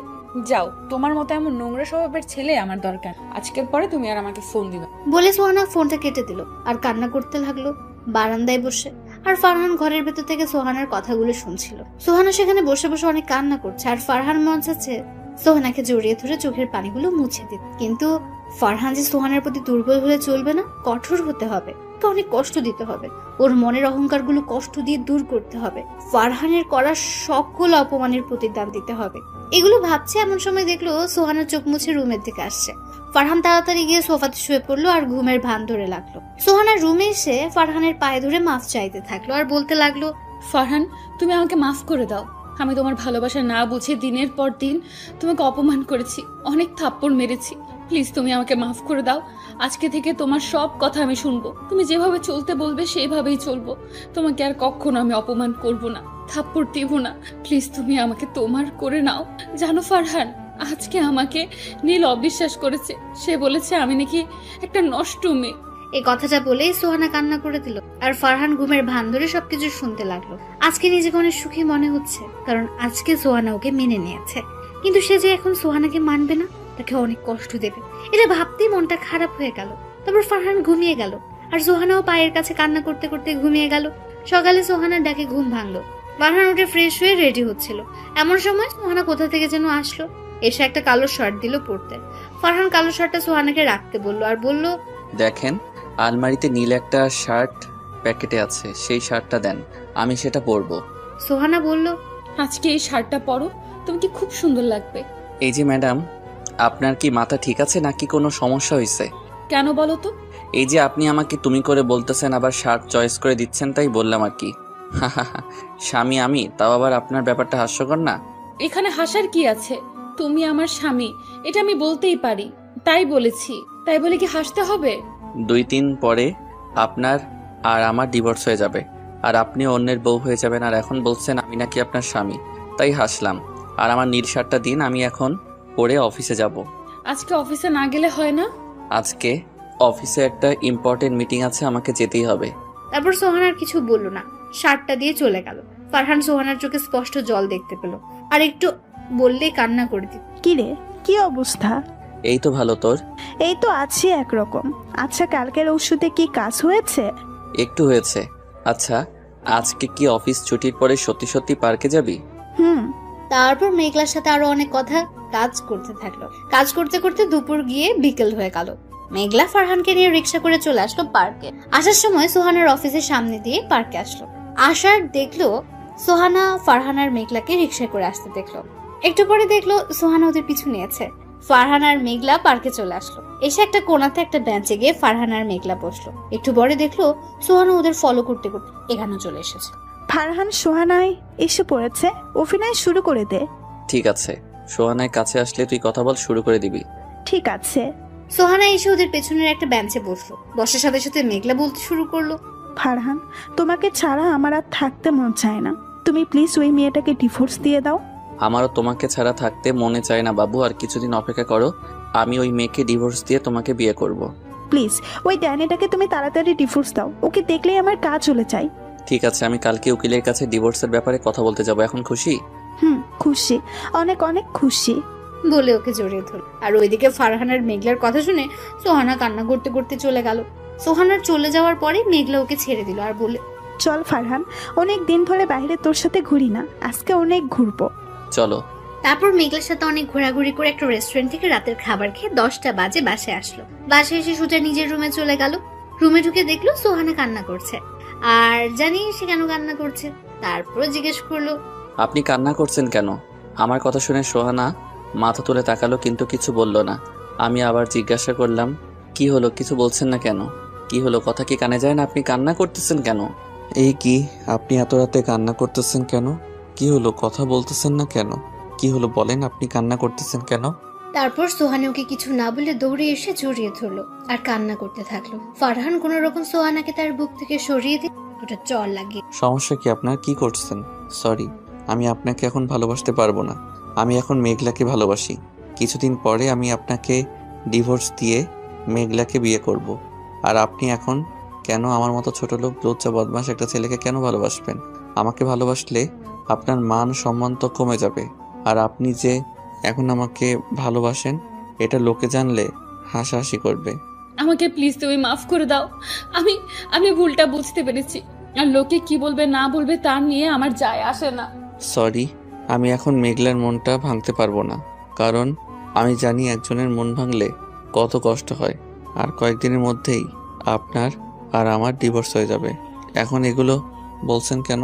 যাও, তোমার মতো এমন নোংরা স্বভাবের ছেলে আমার দরকার। আজকের পরে তুমি আর আমাকে ফোন দিবে। বলে সোহানা ফোনটা কেটে দিল আর কান্না করতে লাগলো বারান্দায় বসে। আর ফারহান ঘরের ভেতর থেকে সোহানার কথাগুলো শুনছিল। সোহানা সেখানে বসে বসে অনেক কান্না করছে আর ফারহান মন চাচ্ছে সোহানাকে জড়িয়ে ধরে চোখের পানিগুলো মুছে দিতে। কিন্তু ফারহান যে সোহানার প্রতি দুর্বল হলে চলবে না, কঠোর হতে হবে, তো অনেক কষ্ট দিতে হবে। ওর মনের অহংকারগুলো কষ্ট দিয়ে দূর করতে হবে। ফারহানের করা সকল অপমানের প্রতিদান দিতে হবে। এগুলো ভাবছে এমন সময় দেখলো সোহানা চোখ মুছে রুমের দিকে আসছে। ফারহান তাড়াতাড়ি গিয়ে সোফাতে শুয়ে পড়লো আর ঘুমের ভান ধরে লাগলো। সোহানা রুমে এসে ফারহানের পায়ে ধরে মাফ চাইতে থাকলো আর বলতে লাগলো, ফারহান, তুমি আমাকে মাফ করে দাও। আমি তোমার ভালোবাসা না বুঝে দিনের পর দিন তোমাকে অপমান করেছি, অনেক থাপ্পড় মেরেছি। প্লিজ তুমি আমাকে মাফ করে দাও। আজকে থেকে তোমার সব কথা আমি শুনবো। তুমি যেভাবে চলতে বলবে সেইভাবেই চলবো। তোমাকে আর কখনো আমি অপমান করব না, থাপ্পড় দেব না। প্লিজ তুমি আমাকে তোমার করে নাও। জানো ফারহান, আজকে আমাকে নীল অবিশ্বাস করেছে। সে বলেছে আমি নাকি একটা নষ্ট মেয়ে। এই কথাটা বলেই সোহানা কান্না করে দিল। আর ফারহান ঘুমের ভান ধরে সবকিছু শুনতে লাগলো। আজকে নিজেকে অনেক সুখী মনে হচ্ছে, কারণ আজকে সোহানা ওকে মেনে নিয়েছে। কিন্তু সে যে এখন সোহানাকে মানবে না, তাকে অনেক কষ্ট দেবে, এটা ভাবতেই মনটা খারাপ হয়ে গেল। তারপর ফারহান ঘুমিয়ে গেল আর সোহানাও পায়ের কাছে কান্না করতে করতে ঘুমিয়ে গেল। সকালে সোহানার ডাকে ঘুম ভাঙলো। ফারহান উঠে ফ্রেশ হয়ে রেডি হচ্ছিল। এমন সময় সোহানা কোথা থেকে যেন আসলো, এসে একটা কালো শার্ট দিল পরতে। ফারহান কালো শার্টটা সোহানাকে রাখতে বললো আর বলল, দেখেন, আলমারিতে নীল একটা শার্ট প্যাকেটে আছে, সেই শার্টটা দেন, আমি সেটা পরবো। সোহানা বলল, আজকে এই শার্টটা পরো, তোমাকে খুব সুন্দর লাগবে। এই যে ম্যাডাম, আপনার কি মাথা ঠিক আছে নাকি কোনো সমস্যা হয়েছে? কেন বলো তো? এই যে আপনি আমাকে তুমি করে বলতেছেন, আবার শার্ট চয়েস করে দিচ্ছেন, তাই বললাম আর কি। স্বামী আমি, তাও আবার আপনার ব্যাপারটা হাস্যকর না? এখানে হাসার কি আছে? তুমি আমার স্বামী, এটা আমি বলতেই পারি, তাই বলেছি। তাই বলে কি হাসতে হবে? 2-3 পরে আপনার আর আমার ডিভোর্স হয়ে যাবে, আর আপনি অন্যের বউ হয়ে যাবেন, আর এখন বলছেন আমি নাকি আপনার স্বামী, তাই হাসলাম। আর আমার নীল শার্টটা দিন, আমি এখন পরে অফিসে যাব। আজকে অফিসে না গেলে হয় না? আজকে অফিসে একটা ইম্পর্টেন্ট মিটিং আছে, আমাকে যেতেই হবে। তারপর সোহানার কিছু বলল না, শার্টটা দিয়ে চলে গেল। ফারহান সোহানার চোখে স্পষ্ট জল দেখতে পেল আর একটু বললেই কান্না করে দিল। কিরে, কি অবস্থা? এই তো ভালো, তোর? এই তো আছি একরকম। আচ্ছা, কালকের ওষুধে কি কাজ হয়েছে? একটু হয়েছে। আচ্ছা, আজকে কি অফিস ছুটির পরে সত্যি সত্যি পার্কে যাবি? তারপর মেঘলার সাথে আরো অনেক কথা কাজ করতে থাকলো। কাজ করতে করতে দুপুর গিয়ে বিকেল হয়ে গেল। মেঘলা ফারহানকে নিয়ে রিক্সা করে চলে আসলো পার্কে। আসার সময় সোহানার অফিসের সামনে দিয়ে পার্কে আসলো। আসার দেখলো সোহানা ফারহান আর মেঘলাকে রিক্সা করে আসতে দেখলো। একটু পরে দেখলো সোহানা ওদের পিছু নিয়েছে। ফারহান আর মেঘলা পার্কে চলে আসলো। এসে একটা কোণাতে একটা বেঞ্চে গিয়ে ফারহান আর মেঘলা বসলো। একটু পরে দেখলো সোহানা ওদের ফলো করতে করতে এখানে চলে এসেছে। ফারহান সোহানায় এসে পড়েছে, অভিনয় শুরু করে দে। ঠিক আছে, সোহানার কাছে আসলে তুই কথা বল, শুরু করে দিবি। ঠিক আছে। সোহানা এসে ওদের পেছনের একটা বেঞ্চে বসলো। বসার সাথে সাথে মেঘলা বলতে শুরু করলো, ফারহান, তোমাকে ছাড়া আমার আর থাকতে মন চায় না। তুমি প্লিজ ওই মেয়েটাকে ডিভোর্স দিয়ে দাও। আমারও তোমাকে ছাড়া থাকতে মনে চায় না বাবু, আর কিছুদিন অপেক্ষা করো, আমি ওই মেয়েকে ডিভোর্স দিয়ে তোমাকে বিয়ে করব। প্লিজ ওই ড্যানিটাকে তুমি তাড়াতাড়ি ডিভোর্স দাও, ওকে দেখলেই আমার কাজ চলে যায়। ঠিক আছে, আমি কালকে উকিলের কাছে ডিভোর্সের ব্যাপারে কথা বলতে যাব। এখন খুশি? খুশি, অনেক অনেক খুশি। বলে ওকে জড়িয়ে ধরল। আর ওইদিকে ফারহানের মেঘলার কথা শুনে সোহানা কান্না করতে করতে চলে গেল। সোহানার চলে যাওয়ার পরে মেঘলা ওকে ছেড়ে দিল আর বলে, চল ফারহান, অনেক দিন ধরে বাইরে তোর সাথে ঘুরি না, আজকে অনেক ঘুরবো। চলো। তারপর মেঘলার সাথে অনেক ঘোরাঘুরি করে একটা রেস্টুরেন্ট থেকে রাতের খাবার খেয়ে 10টা বাজে বাসায় আসলো। বাসায় এসে সোজা নিজের রুমে চলে গেল। রুমে ঢুকে দেখলো সোহানা কান্না করছে। আর জানি সে কেন কান্না করছে। তারপর জিজ্ঞেস করলো, আপনি কান্না করছেন কেন? আমার কথা শুনে সোহানা মাথা তুলে তাকালো, কিন্তু কিছু বলল না। আমি আবার জিজ্ঞাসা করলাম, কি হলো, কিছু বলছেন না কেন? কি হলো, কথা কি কানে যায় না? আপনি কান্না করতেছেন কেন? এই কি, আপনি এত রাতে কান্না করতেছেন কেন? কি হলো, কথা বলতেছেন না কেন? কি হলো বলেন, আপনি কান্না করতেছেন কেন? তারপর সোহানা ওকে কিছু না বলে দৌড়ে এসে জড়িয়ে ধরলো আর কান্না করতে থাকলো। ফারহান কোন রকম সোহানাকে তার বুক থেকে সরিয়ে দিয়ে ওটা চর লাগিয়ে, সমস্যা কি আপনার, কি করছেন? সরি, আমি আপনাকে এখন ভালোবাসতে পারবো না। আমি এখন মেঘলাকে ভালোবাসি। কিছুদিন পরে আমি আপনাকে ডিভোর্স দিয়ে মেঘলাকে বিয়ে করব। আর আপনি এখন কেন আমার মতো ছোট লোক, লজ্জা বদমাস একটা ছেলেকে কেন ভালোবাসবেন? আমাকে ভালোবাসলে আপনার মান সম্মান তো কমে যাবে। আর আপনি যে এখন আমাকে ভালোবাসেন, এটা লোকে জানলে হাসাহাসি করবে। আমাকে প্লিজ তুমি মাফ করে দাও। আমি ভুলটা বুঝতে পেরেছি। আর লোকে কি বলবে না বলবে তা নিয়ে আমার যায় আসে না। সরি, আমি এখন মেঘলার মনটা ভাঙতে পারবো না, কারণ আমি জানি একজনের মন ভাঙলে কত কষ্ট হয়। আর কয়েকদিনের মধ্যেই আপনার আর আমার ডিভোর্স হয়ে যাবে। এখন এগুলো বলছেন কেন?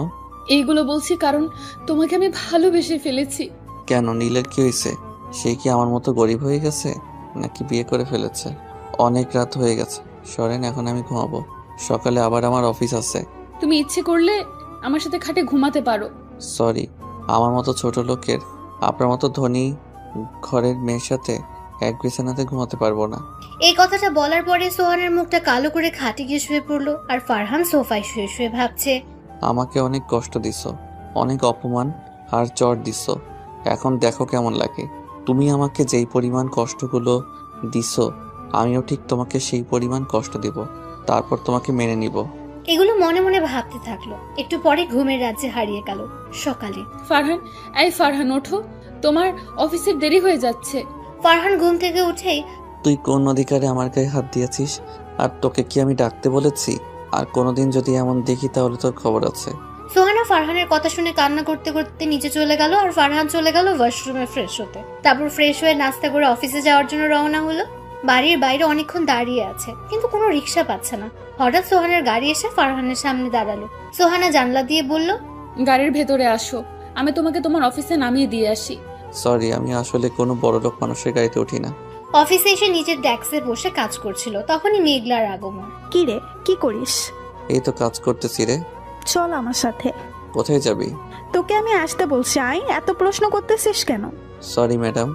এইগুলো বলছি কারণ তোমাকে আমি ভালোবেসে ফেলেছি। কেন, নীলের কি হয়েছে? সে কি আমার মতো গরিব হয়ে গেছে, নাকি বিয়ে করে ফেলেছে? অনেক রাত হয়ে গেছে, সরেন, এখন আমি ঘুমাবো। সকালে আবার আমার অফিস আছে। তুমি ইচ্ছে করলে আমার সাথে খাটে ঘুমাতে পারো। সরি, আমার মতো ছোট লোকের, আপনার মতো ধনী ঘরের মেয়ের সাথে এক বিছানাতে ঘুমাতে পারবো না। এই কথাটা বলার পরে সোহানের মুখটা কালো করে খাটে গিয়ে শুয়ে পড়লো। আর ফারহান সোফায় শুয়ে শুয়ে ভাবছে, আমাকে অনেক কষ্ট দিছ, অনেক অপমান আর চর দিছ। এখন দেখো কেমন লাগে। তুমি আমাকে যেই পরিমাণ কষ্টগুলো দিছ, আমিও ঠিক তোমাকে সেই পরিমাণ কষ্ট দিব। তারপর তোমাকে মেনে নিব। এগুলো মনে মনে ভাবতে থাকলো। একটু পরে ঘুমের রাজ্যে হারিয়ে গেল। সকালে ফারহান ওঠো, তোমার অফিসের দেরি হয়ে যাচ্ছে। ফারহান ঘুম থেকে উঠেই, তুই কোন অধিকারে আমার গায়ে হাত দিয়েছিস? আর তোকে কি আমি ডাকতে বলেছি? আর কোনোদিন যদি এমন দেখি তাহলে তোর খবর আছে। সোহানা ফারহানের কথা শুনে কান্না করতে করতে নিচে চলে গেল। আর ফারহান চলে গেল ওয়াশরুমে ফ্রেশ হতে। তারপর ফ্রেশ হয়ে নাস্তা করে অফিসে যাওয়ার জন্য রওনা হলো। বাড়ির বাইরে অনেকক্ষণ দাঁড়িয়ে আছে, কিন্তু কোনো রিক্সা পাচ্ছে না। হঠাৎ সোহানার গাড়ি এসে ফারহানের সামনে দাঁড়ালো। সোহানা জানলা দিয়ে বলল, গাড়ির ভেতরে আসো, আমি তোমাকে তোমার অফিসে নামিয়ে দিয়ে আসি। সরি, আমি আসলে কোনো বড়লোক মানুষের গাড়িতে উঠি না। অফিসে এসে নিজের ডেস্কে বসে কাজ করছিল। তখনই মেঘলার আগমন। কি রে, কি করিস? এই তো কাজ করতেছি রে। চল আমার সাথে। কোথায় যাবি? তোকে আমি আসতে বলছি, আই এত প্রশ্ন করতেছিস কেন? Sorry madam.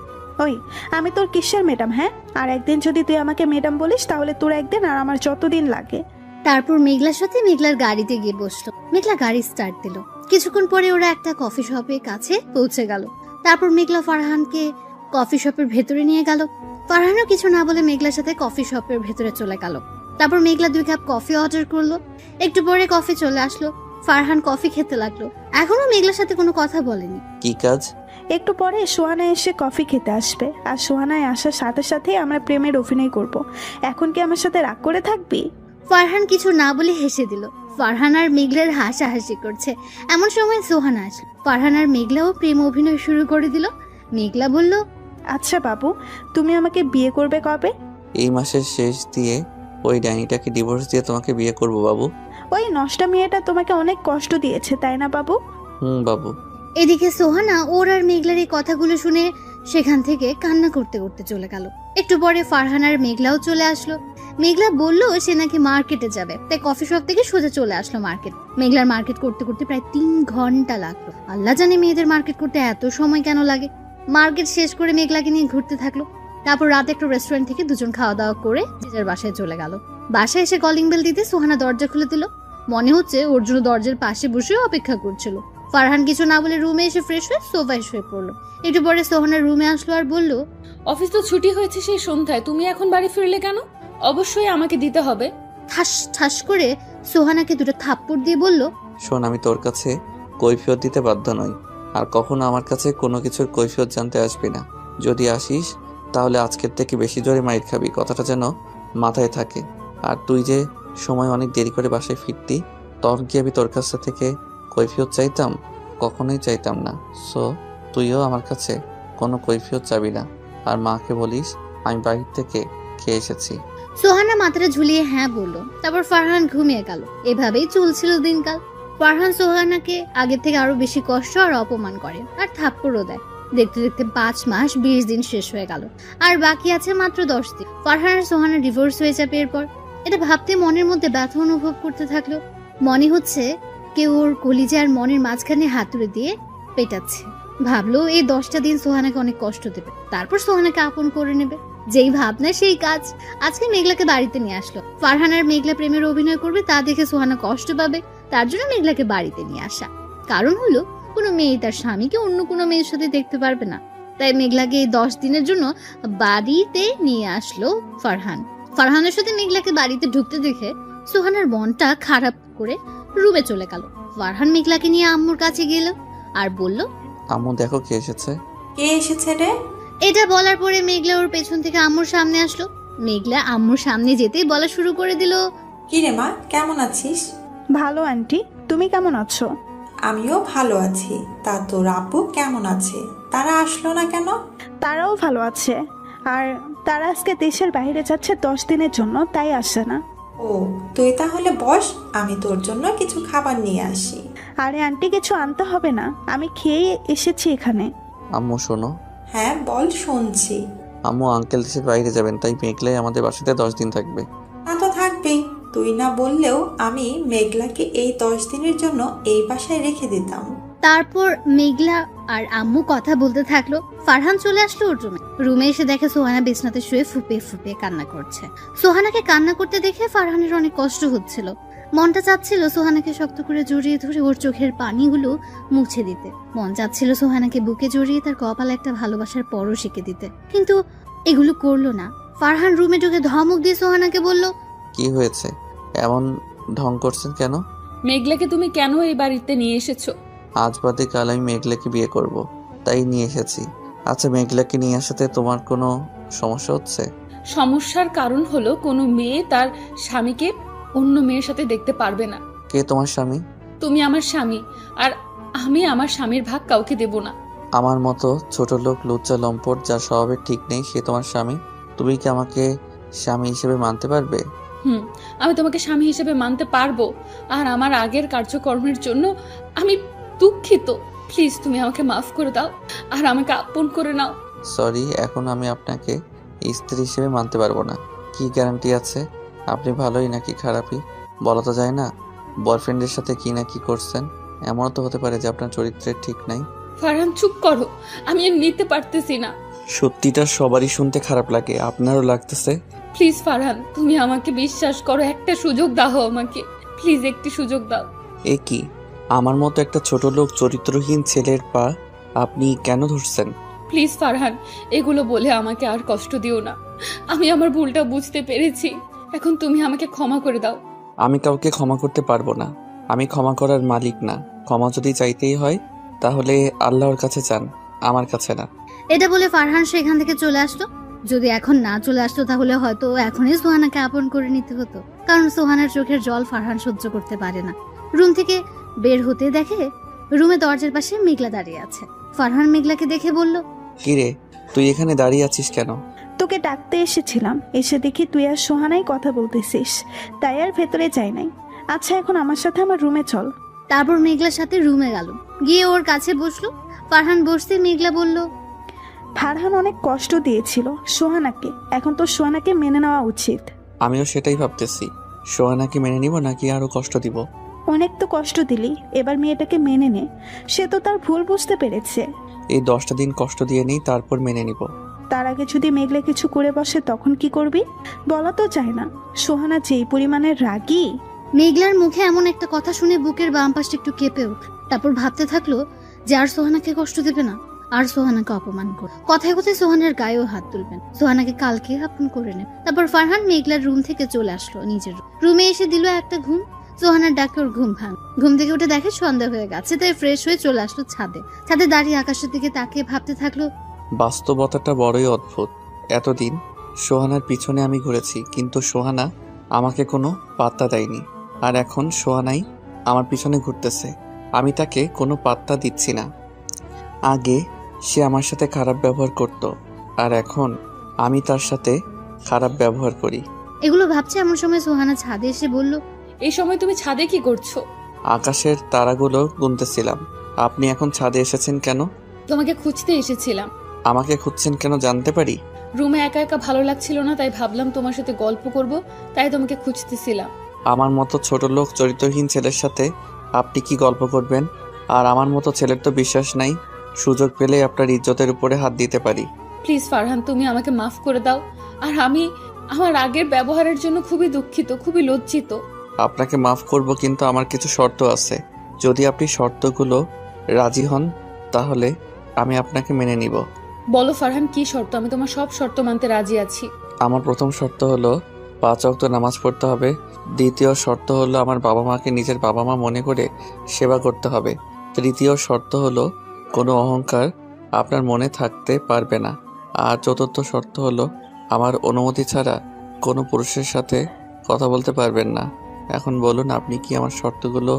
ওই, আমি তোর কিসের ম্যাডাম? হ্যাঁ, আর একদিন যদি তুই আমাকে ম্যাডাম বলিস তাহলে তোর একদিন আর আমার যতদিন লাগে। তারপর মেঘলার সাথে মেঘলার গাড়িতে গিয়ে বসলো। মেঘলা গাড়ি স্টার্ট দিল। কিছুক্ষণ পরে ওরা একটা কফি শপের কাছে পৌঁছে গেল। তারপর মেঘলা ফারহানকে কফি শপের ভেতরে নিয়ে গেল। ফারহানও কিছু না বলে মেঘলার সাথে কফি শপের ভেতরে চলে গেল। তারপর মেঘলা 2 কাপ কফি অর্ডার করলো। একটু পরে কফি চলে আসলো। ফারহান কফি খেতে লাগলো। এখনো মেঘলার সাথে কোনো কথা বলেনি। কি কাজ? একটু পরে সোহানা এসে কফি খেতে আসবে। আর সোহানায় আসার সাথে সাথে আমরা প্রেমের অভিনয় করব। এখন কি আমার সাথে রাগ করে থাকবি? ফারহান কিছু না বলে হেসে দিল। ফারহান আর মেঘলার হাসাহাসি করছে। এমন সময় সোহানা আসলো। ফারহান আর মেঘলাও প্রেম অভিনয় শুরু করে দিল। মেঘলা বলল, আচ্ছা বাবু, তুমি আমাকে বিয়ে করবে কবে? এই মাসের শেষ দিয়ে ওই ডাইনিটাকে ডিভোর্স দিয়ে তোমাকে বিয়ে করব বাবু। ওই নষ্টা মেয়েটা তোমাকে অনেক কষ্ট দিয়েছে, তাই না বাবু? বাবু। এদিকে সোহানা ওর আর মেঘলার এই কথাগুলো শুনে সেখান থেকে কান্না করতে করতে চলে গেল। একটু পরে ফারহান আর মেঘলাও চলে আসলো। মেঘলা বলল সে নাকি মার্কেটে যাবে, তাই কফি শপ থেকে সোজা চলে আসলো মার্কেট। মেঘলার মার্কেট করতে করতে প্রায় 3 ঘন্টা লাগলো। আল্লাহ জানে মেয়েদের মার্কেট করতে এত সময় কেন লাগে। মার্কেট শেষ করে মেঘলাকে নিয়ে ঘুরতে থাকলো। তারপর রাতে একটা রেস্টুরেন্ট থেকে দুজন খাওয়া দাওয়া করে যে যার বাসায় চলে গেল। বাসায় এসে কলিং বেল দিতে সোহানা দরজা খুলে দিল। মনে হচ্ছে ওর জন্য দরজার পাশে বসে অপেক্ষা করছিল। ফারহান কিছু না বলে রুমে এসে ফ্রেশ হয়ে সোফায় শুয়ে পড়লো। একটু পরে সোহানা রুমে আসলো আর বলল, অফিস তো ছুটি হয়েছে সেই সন্ধ্যায়, তুমি এখন বাড়ি ফিরলে কেন? অবশ্যই আমাকে দিতে হবে। ঠাস ঠাস করে সোহানাকে দুটো থাপ্পড় দিয়ে বলল, শোন, আমি তোর কাছে কৈফিয়ত দিতে বাধ্য নই, আর কখনো আমার কাছে কোনো কিছুর কৈফিয়ত জানতে আসবি না। যদি আসিস তাহলে আজকের থেকে বেশি জোরে মাইর খাবি, কথাটা যেন মাথায় থাকে। আর তুই যে সময় অনেক দেরি করে বাসায় ফিরতি, তখন কি আমি তোর কাছ থেকে কৈফিয়ত চাইতাম? কখনোই চাইতাম না। সো তুইও আমার কাছে কোনো কৈফিয়ত চাবি না। আর মাকে বলিস আমি বাহির থেকে খেয়ে এসেছি। সোহানা মাথাটা ঝুলিয়ে হ্যাঁ বলল। তারপর ফারহান ঘুমিয়ে গেল। এভাবেই চলছিল দিনকাল। ফারহান সোহানাকে আগের থেকে আরো বেশি কষ্ট আর অপমান করে আর থাপ্পড়ও দেয়। দেখতে দেখতে 5 মাস 20 দিন শেষ হয়ে গেল, আর বাকি আছে মাত্র 10 দিন। ফারহান আর সোহানা ডিভোর্স হয়ে যাবে এরপর। এটা ভাবতে মনের মধ্যে ব্যথা অনুভব করতে থাকলো। মনে হচ্ছে কেউ ওর কলিজা আর মনের মাঝখানে হাতুড়ে দিয়ে পেটাচ্ছে। ভাবলো এই 10টা দিন সোহানাকে অনেক কষ্ট দেবে, তারপর সোহানাকে আপন করে নেবে। যেই ভাবনা সেই কাজ। আজকে মেঘলাকে বাড়িতে নিয়ে আসলো। ফারহান আর মেঘলা প্রেমের অভিনয় করবে তা দেখে সোহানা কষ্ট পাবে, তার জন্য মেঘলাকে বাড়িতে নিয়ে আসা। কারণ হলো কোনো মেয়ে তার স্বামীকে অন্য কোনো মেয়ের সাথে দেখতে পারবে না। তাই মেঘলাকে এই 10 দিনের জন্য বাড়িতে নিয়ে আসলো ফারহান। ফারহানের সাথে মেঘলাকে বাড়িতে ঢুকতে দেখে সোহানার মনটা খারাপ করে রুমে চলে গেল। ফারহান মেঘলাকে নিয়ে আম্মুর কাছে গেল আর বলল, আম্মু দেখো কে এসেছে। কে এসেছে রে? এটা বলার পরে মেঘলা ওর পেছন থেকে আম্মুর সামনে আসলো। মেঘলা আম্মুর সামনে যেতেই বলা শুরু করে দিল, কি রে মা, কেমন আছিস? ভালো আন্টি, তুমি কেমন আছো? আমিও ভালো আছি। তা তোর আব্বু কেমন আছে? তারা আসলো না কেন? তারাও ভালো আছে, আর তারা আজকে দেশের বাইরে যাচ্ছে 10 দিনের জন্য, তাই আসে না। ও, তুই তাহলে বস, আমি তোর জন্য কিছু খাবার নিয়ে আসি। আরে আন্টি, কিছু আনতে হবে না, আমি খেয়ে এসেছি এখানে। আম্মু শোনো। হ্যাঁ বল, শুনছি। আম্মু আঙ্কেল দেশের বাইরে যাবেন, তাই মেঘলাই আমাদের বাসাতে 10 দিন থাকবে। তা তো থাকবেই, তুই না বললেও আমি মেঘলাকে এই 10 দিনের জন্য এই বাসায় রেখে দিতাম। তারপর মেঘলা আর আম্মু কথা বলতে থাকলো। ফারহান চলে আসলো ওর রুমে। রুমে এসে দেখে সোহানা বিছনাতে শুয়ে ফুপিয়ে ফুপিয়ে কান্না করছে। সোহানাকে কান্না করতে দেখে ফারহানের অনেক কষ্ট হচ্ছিল। মনটা চাচ্ছিল সোহানাকে শক্ত করে জড়িয়ে ধরে ওর চোখের পানিগুলো মুছে দিতে। মন চাচ্ছিল সোহানাকে বুকে জড়িয়ে তার কপালে একটা ভালোবাসার পরশ এঁকে দিতে, কিন্তু এগুলো করলো না। ফারহান রুমে ঢুকে ধমক দিয়ে সোহানাকে বলল, কি হয়েছে? এমন ঢং করছেন কেন? মেঘলাকে তুমি কেন এই বাড়িতে নিয়ে এসেছো? আজ বাদে কাল আমি মেঘলাকে বিয়ে করব, তাই নিয়ে এসেছি। আচ্ছা, মেঘলাকে নিয়ে আসাতে তোমার কোনো সমস্যা হচ্ছে? সমস্যার কারণ হলো কোনো মেয়ে তার স্বামীকে অন্য মেয়ের সাথে দেখতে পারবে না। কে তোমার স্বামী? তুমি আমার স্বামী, আর আমি আমার স্বামীর ভাগ কাউকে দেব না। আমার মতো ছোট লোক, লুচ্চা লম্পট, যার স্বভাবের ঠিক নেই, সে তোমার স্বামী? তুমি কি আমাকে স্বামী হিসেবে মানতে পারবে? আমি তোমাকে স্বামী হিসেবে মানতে পারবো, আর আমার আগের কার্যকর্মের জন্য আমি দুঃখিত। প্লিজ তুমি আমাকে মাফ করে দাও আর আমাকে আপন করে নাও। সরি, এখন আমি আপনাকে স্ত্রী হিসেবে মানতে পারবো না। কি গ্যারান্টি আছে আপনি ভালোই নাকি খারাপই? বলা তো যায় না। বয়ফ্রেন্ডের সাথে কি না কি করছেন, এমনও তো হতে পারে যে আপনার চরিত্রের ঠিক নাই। ফারহান চুপ করো, আমি আর নিতে পারতেছি না। সত্যিটা সবারই শুনতে খারাপ লাগে, আপনারও লাগতেছে? প্লিজ ফারহান, তুমি আমাকে বিশ্বাস করো, একটা সুযোগ দাও আমাকে, প্লিজ একটি সুযোগ দাও। এ কি, আমার মতো একটা ছোট লোক চরিত্রহীন ছেলের পা আপনি কেন ধরছেন? প্লিজ ফারহান, এগুলো বলে আমাকে আর কষ্ট দিও না। আমি আমার ভুলটা বুঝতে পেরেছি, এখন তুমি আমাকে ক্ষমা করে দাও। আমি কাউকে ক্ষমা করতে পারবো না, আমি ক্ষমা করার মালিক না। ক্ষমা যদি চাইতেই হয় তাহলে আল্লাহর কাছে চান, আমার কাছে না। এটা বলে ফারহান সেখান থেকে চলে আসলো। যদি এখন না চলে আসতো তাহলে হয়তো এখনই সোহানাকে আপন করে নিতে হতো, কারণ সোহানার চোখের জল ফারহান সহ্য করতে পারে না। রুম থেকে বের হতে দেখে রুমে দরজার পাশে মেঘলা দাঁড়িয়ে আছে। ফারহান মেঘলাকে দেখে বলল, কিরে, তুই এখানে দাঁড়িয়ে আছিস কেন? তোকে ডাকতে এসেছিলাম, এসে দেখি তুই আর সোহানাই কথা বলতেছিস, তাই আর ভেতরে যাই নাই। আচ্ছা, এখন আমার সাথে আমার রুমে চল। তারপর মেঘলার সাথে রুমে গেল, গিয়ে ওর কাছে বসলো। ফারহান বসতে মেঘলা বলল, ফারহান অনেক কষ্ট দিয়েছিল সোহানাকে, এখন তো সোহানাকে মেনে নেওয়া উচিত। আমিও সেটাই ভাবতেছি, সোহানাকে মেনে নিব নাকি আরো কষ্ট দিব। অনেক তো কষ্ট দিলি, এবার মেয়েটাকে মেনে নে। সে তো তার ভুল বুঝতে পেরেছে। এই 10টা দিন কষ্ট দিয়ে নেই, তারপর মেনে নিব। তার আগে যদি মেঘলে কিছু করে বসে তখন কি করবি? বলা তো যায় না। সোহানা যেই পরিমাণের রাগী। মেঘলার মুখে এমন একটা কথা শুনে বুকের বাম পাশটা একটু কেঁপে উঠল। তারপর ভাবতে থাকলো যে আর সোহানাকে কষ্ট দেবে না, আর সোহানাকে অপমান করে কথায় কথায় সোহানের গায়েও হাত তুলবেন, সোহানাকে কালকে আপন করে নেবে। তারপর ফারহান মেঘলার রুম থেকে চলে আসলো নিজের রুমে, এসে দিল একটা ঘুম। সোহানার ডাকে ওর ঘুম ভাঙ। ঘুম থেকে উঠে দেখে সন্ধ্যা হয়ে গেছে, তাই ফ্রেশ হয়ে চলে আসলো ছাদে। ছাদে দাঁড়িয়ে আকাশের দিকে তাকিয়ে ভাবতে থাকলো, বাস্তবতাটা বড়ই অদ্ভুত। এতদিন সোহানার পিছনে আমি ঘুরেছি, কিন্তু সোহানা আমাকে কোনো পাত্তা দেয়নি। আর এখন সোহানাই আমার পিছনে ঘুরতেছে, আমি তাকে কোনো পাত্তা দিচ্ছি না। আগে সে আমার সাথে খারাপ ব্যবহার করত, আর এখন আমি তার সাথে খারাপ ব্যবহার করি। এগুলো ভাবছে এমন সময় সোহানা ছাদে এসে বলল, এই সময় তুমি ছাদে কি করছো? আকাশের তারাগুলো গুনতেছিলাম। আপনি এখন ছাদে এসেছেন কেন? তোমাকে খুঁজতে এসেছিলাম। আমাকে খুঁজছেন কেন জানতে পারি? রুমে একা একা ভালো লাগছিল না, তাই ভাবলাম তোমার সাথে গল্প করব, তাই তোমাকে খুঁজতেছিলাম। আমার মতো ছোট লোক চরিত্রহীন ছেলের সাথে আপনি কি গল্প করবেন? আর আমার মতো ছেলের তো বিশ্বাস নাই, সুযোগ পেলে আপনার ইজ্জতের উপরে হাত দিতে পারি। প্লিজ ফারহান, তুমি আমাকে মাফ করে দাও। আর আমি আমার আগের ব্যবহারের জন্য খুবই দুঃখিত, খুবই লজ্জিত। আপনাকে মাফ করব, কিন্তু আমার কিছু শর্ত আছে। যদি আপনি শর্তগুলো রাজি হন তাহলে আমি আপনাকে মেনে নিব। বলো ফারহান, কি শর্ত? আমি তোমার সব শর্ত মানতে রাজি আছি। আমার প্রথম শর্ত হলো 5 ওয়াক্ত নামাজ পড়তে হবে। দ্বিতীয় শর্ত হলো আমার বাবা মাকে নিজের বাবা মা মনে করে সেবা করতে হবে। তৃতীয় শর্ত হলো কোনো অহংকার আপনার মনে থাকতে পারবে না। আর চতুর্থ শর্ত হলো আমার অনুমতি ছাড়া কোনো পুরুষের সাথে কথা বলতে পারবেন না। এখন বলুন, আপনি কি আমার শর্তগুলো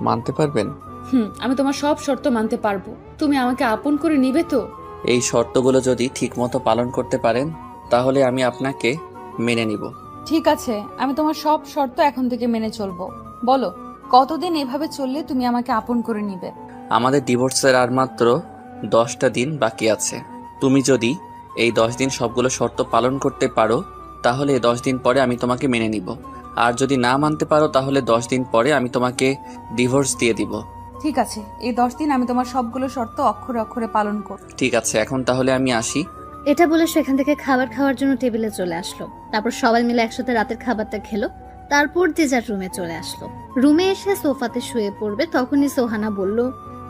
মানতে পারবেন? আমি তোমার সব শর্ত মানতে পারবো। তুমি আমাকে আপন করে নিবে তো? এই শর্তগুলো যদি ঠিকমতো পালন করতে পারেন তাহলে আমি আপনাকে মেনে নিব। ঠিক আছে, আমি তোমার সব শর্ত এখন থেকে মেনে চলবো। বলো, কতদিন এভাবে চললে তুমি আমাকে আপন করে নিবে? আমাদের ডিভোর্সের আর মাত্র 10টা দিন বাকি আছে। তুমি যদি এই 10 দিন সবগুলো শর্ত পালন করতে পারো তাহলে এই 10 দিন পরে আমি তোমাকে মেনে নিব। আর যদি না মানতে পারো তাহলে 10 দিন পরে আমি তোমাকে ডিভোর্স দিয়ে দিব। ঠিক আছে, এই 10 দিন আমি তোমার সবগুলো শর্ত অক্ষরে অক্ষরে পালন করব। ঠিক আছে, এখন তাহলে আমি আসি। এটা বলে সেখান থেকে খাবার খাওয়ার জন্য টেবিলে চলে আসলো। তারপর সবাই মিলে একসাথে রাতের খাবারটা খেলো। তারপর যে যার রুমে চলে আসলো। রুমে এসে সোফাতে শুয়ে পড়বে, তখনই সোহানা বলল,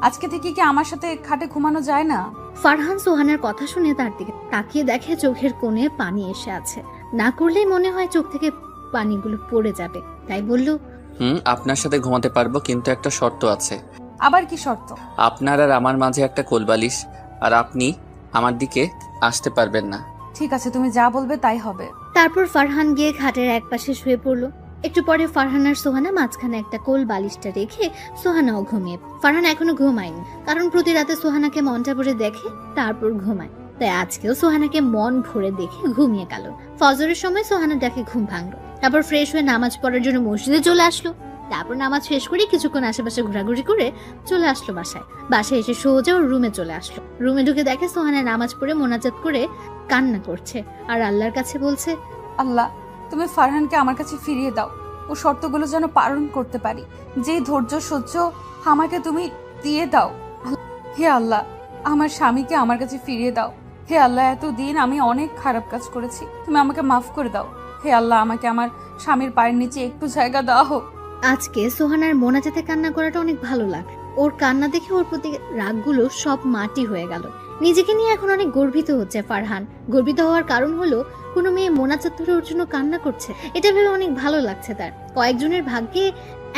আজকে থেকে কি আমার সাথে খাটে ঘুমানো যায় না? ফারহান সোহানার কথা শুনে তার দিকে তাকিয়ে দেখে চোখের কোণে পানি এসে আছে। না করলেই মনে হয় চোখ থেকে পানিগুলো পড়ে যাবে, তাই বলল, আপনার সাথে ঘুমাতে পারবো, কিন্তু একটা শর্ত আছে। আবার কি শর্ত? আপনার আর আমার মাঝে একটা কোলবালিশ, আর আপনি আমার দিকে আসতে পারবেন না। ঠিক আছে, তুমি যা বলবে তাই হবে। তারপর ফারহান গিয়ে খাটের একপাশে শুয়ে পড়লো। একটু পরে ফারহান আর সোহানা মাঝখানে একটা কোল বালিশটা রেখে সোহানাও ঘুমিয়ে। ফারহান এখনো ঘুমায়নি, কারণ প্রতি রাতে সোহানাকে মনটা ভরে দেখে তারপর ঘুমায়। তাই আজকেও সোহানাকে মন ভরে দেখে ঘুমিয়ে গেল। ফজরের সময় সোহানা ডাকে ঘুম ভাঙলো। তারপর ফ্রেশ হয়ে নামাজ পড়ার জন্য মসজিদে চলে আসলো। তারপর নামাজ শেষ করে কিছুক্ষণ আশেপাশে ঘোরাঘুরি করে চলে আসলো বাসায়। বাসায় এসে সোজা ওর রুমে চলে আসলো। রুমে ঢুকে দেখে সোহানা নামাজ পড়ে মোনাজাত করে কান্না করছে আর আল্লাহর কাছে বলছে, আল্লাহ, তুমি ফারহানকে আমার কাছে ফিরিয়ে দাও। ও শর্তগুলো যেন পালন করতে পারি। যে ধৈর্য সহ্য আমাকে তুমি দিয়ে দাও। হে আল্লাহ, আমার স্বামীকে আমার কাছে ফিরিয়ে দাও। হে আল্লাহ, এতদিন আমি অনেক খারাপ কাজ করেছি, তুমি আমাকে মাফ করে দাও। হে আল্লাহ, আমাকে আমার স্বামীর পায়ের নিচে একটু জায়গা দেওয়া হোক। আজকে সোহানার মোনাজাতে কান্না করাটা অনেক ভালো লাগে। ওর কান্না দেখে ওর প্রতি রাগগুলো সব মাটি হয়ে গেল। নিজেকে নিয়ে এখন অনেক গর্বিত হচ্ছে ফারহান। গর্বিত হওয়ার কারণ হলো কোনো মেয়ে মোনাজাত ধরে ওর জন্য কান্না করছে, এটা ভেবে অনেক ভালো লাগছে তার। কয়েকজনের ভাগ্যে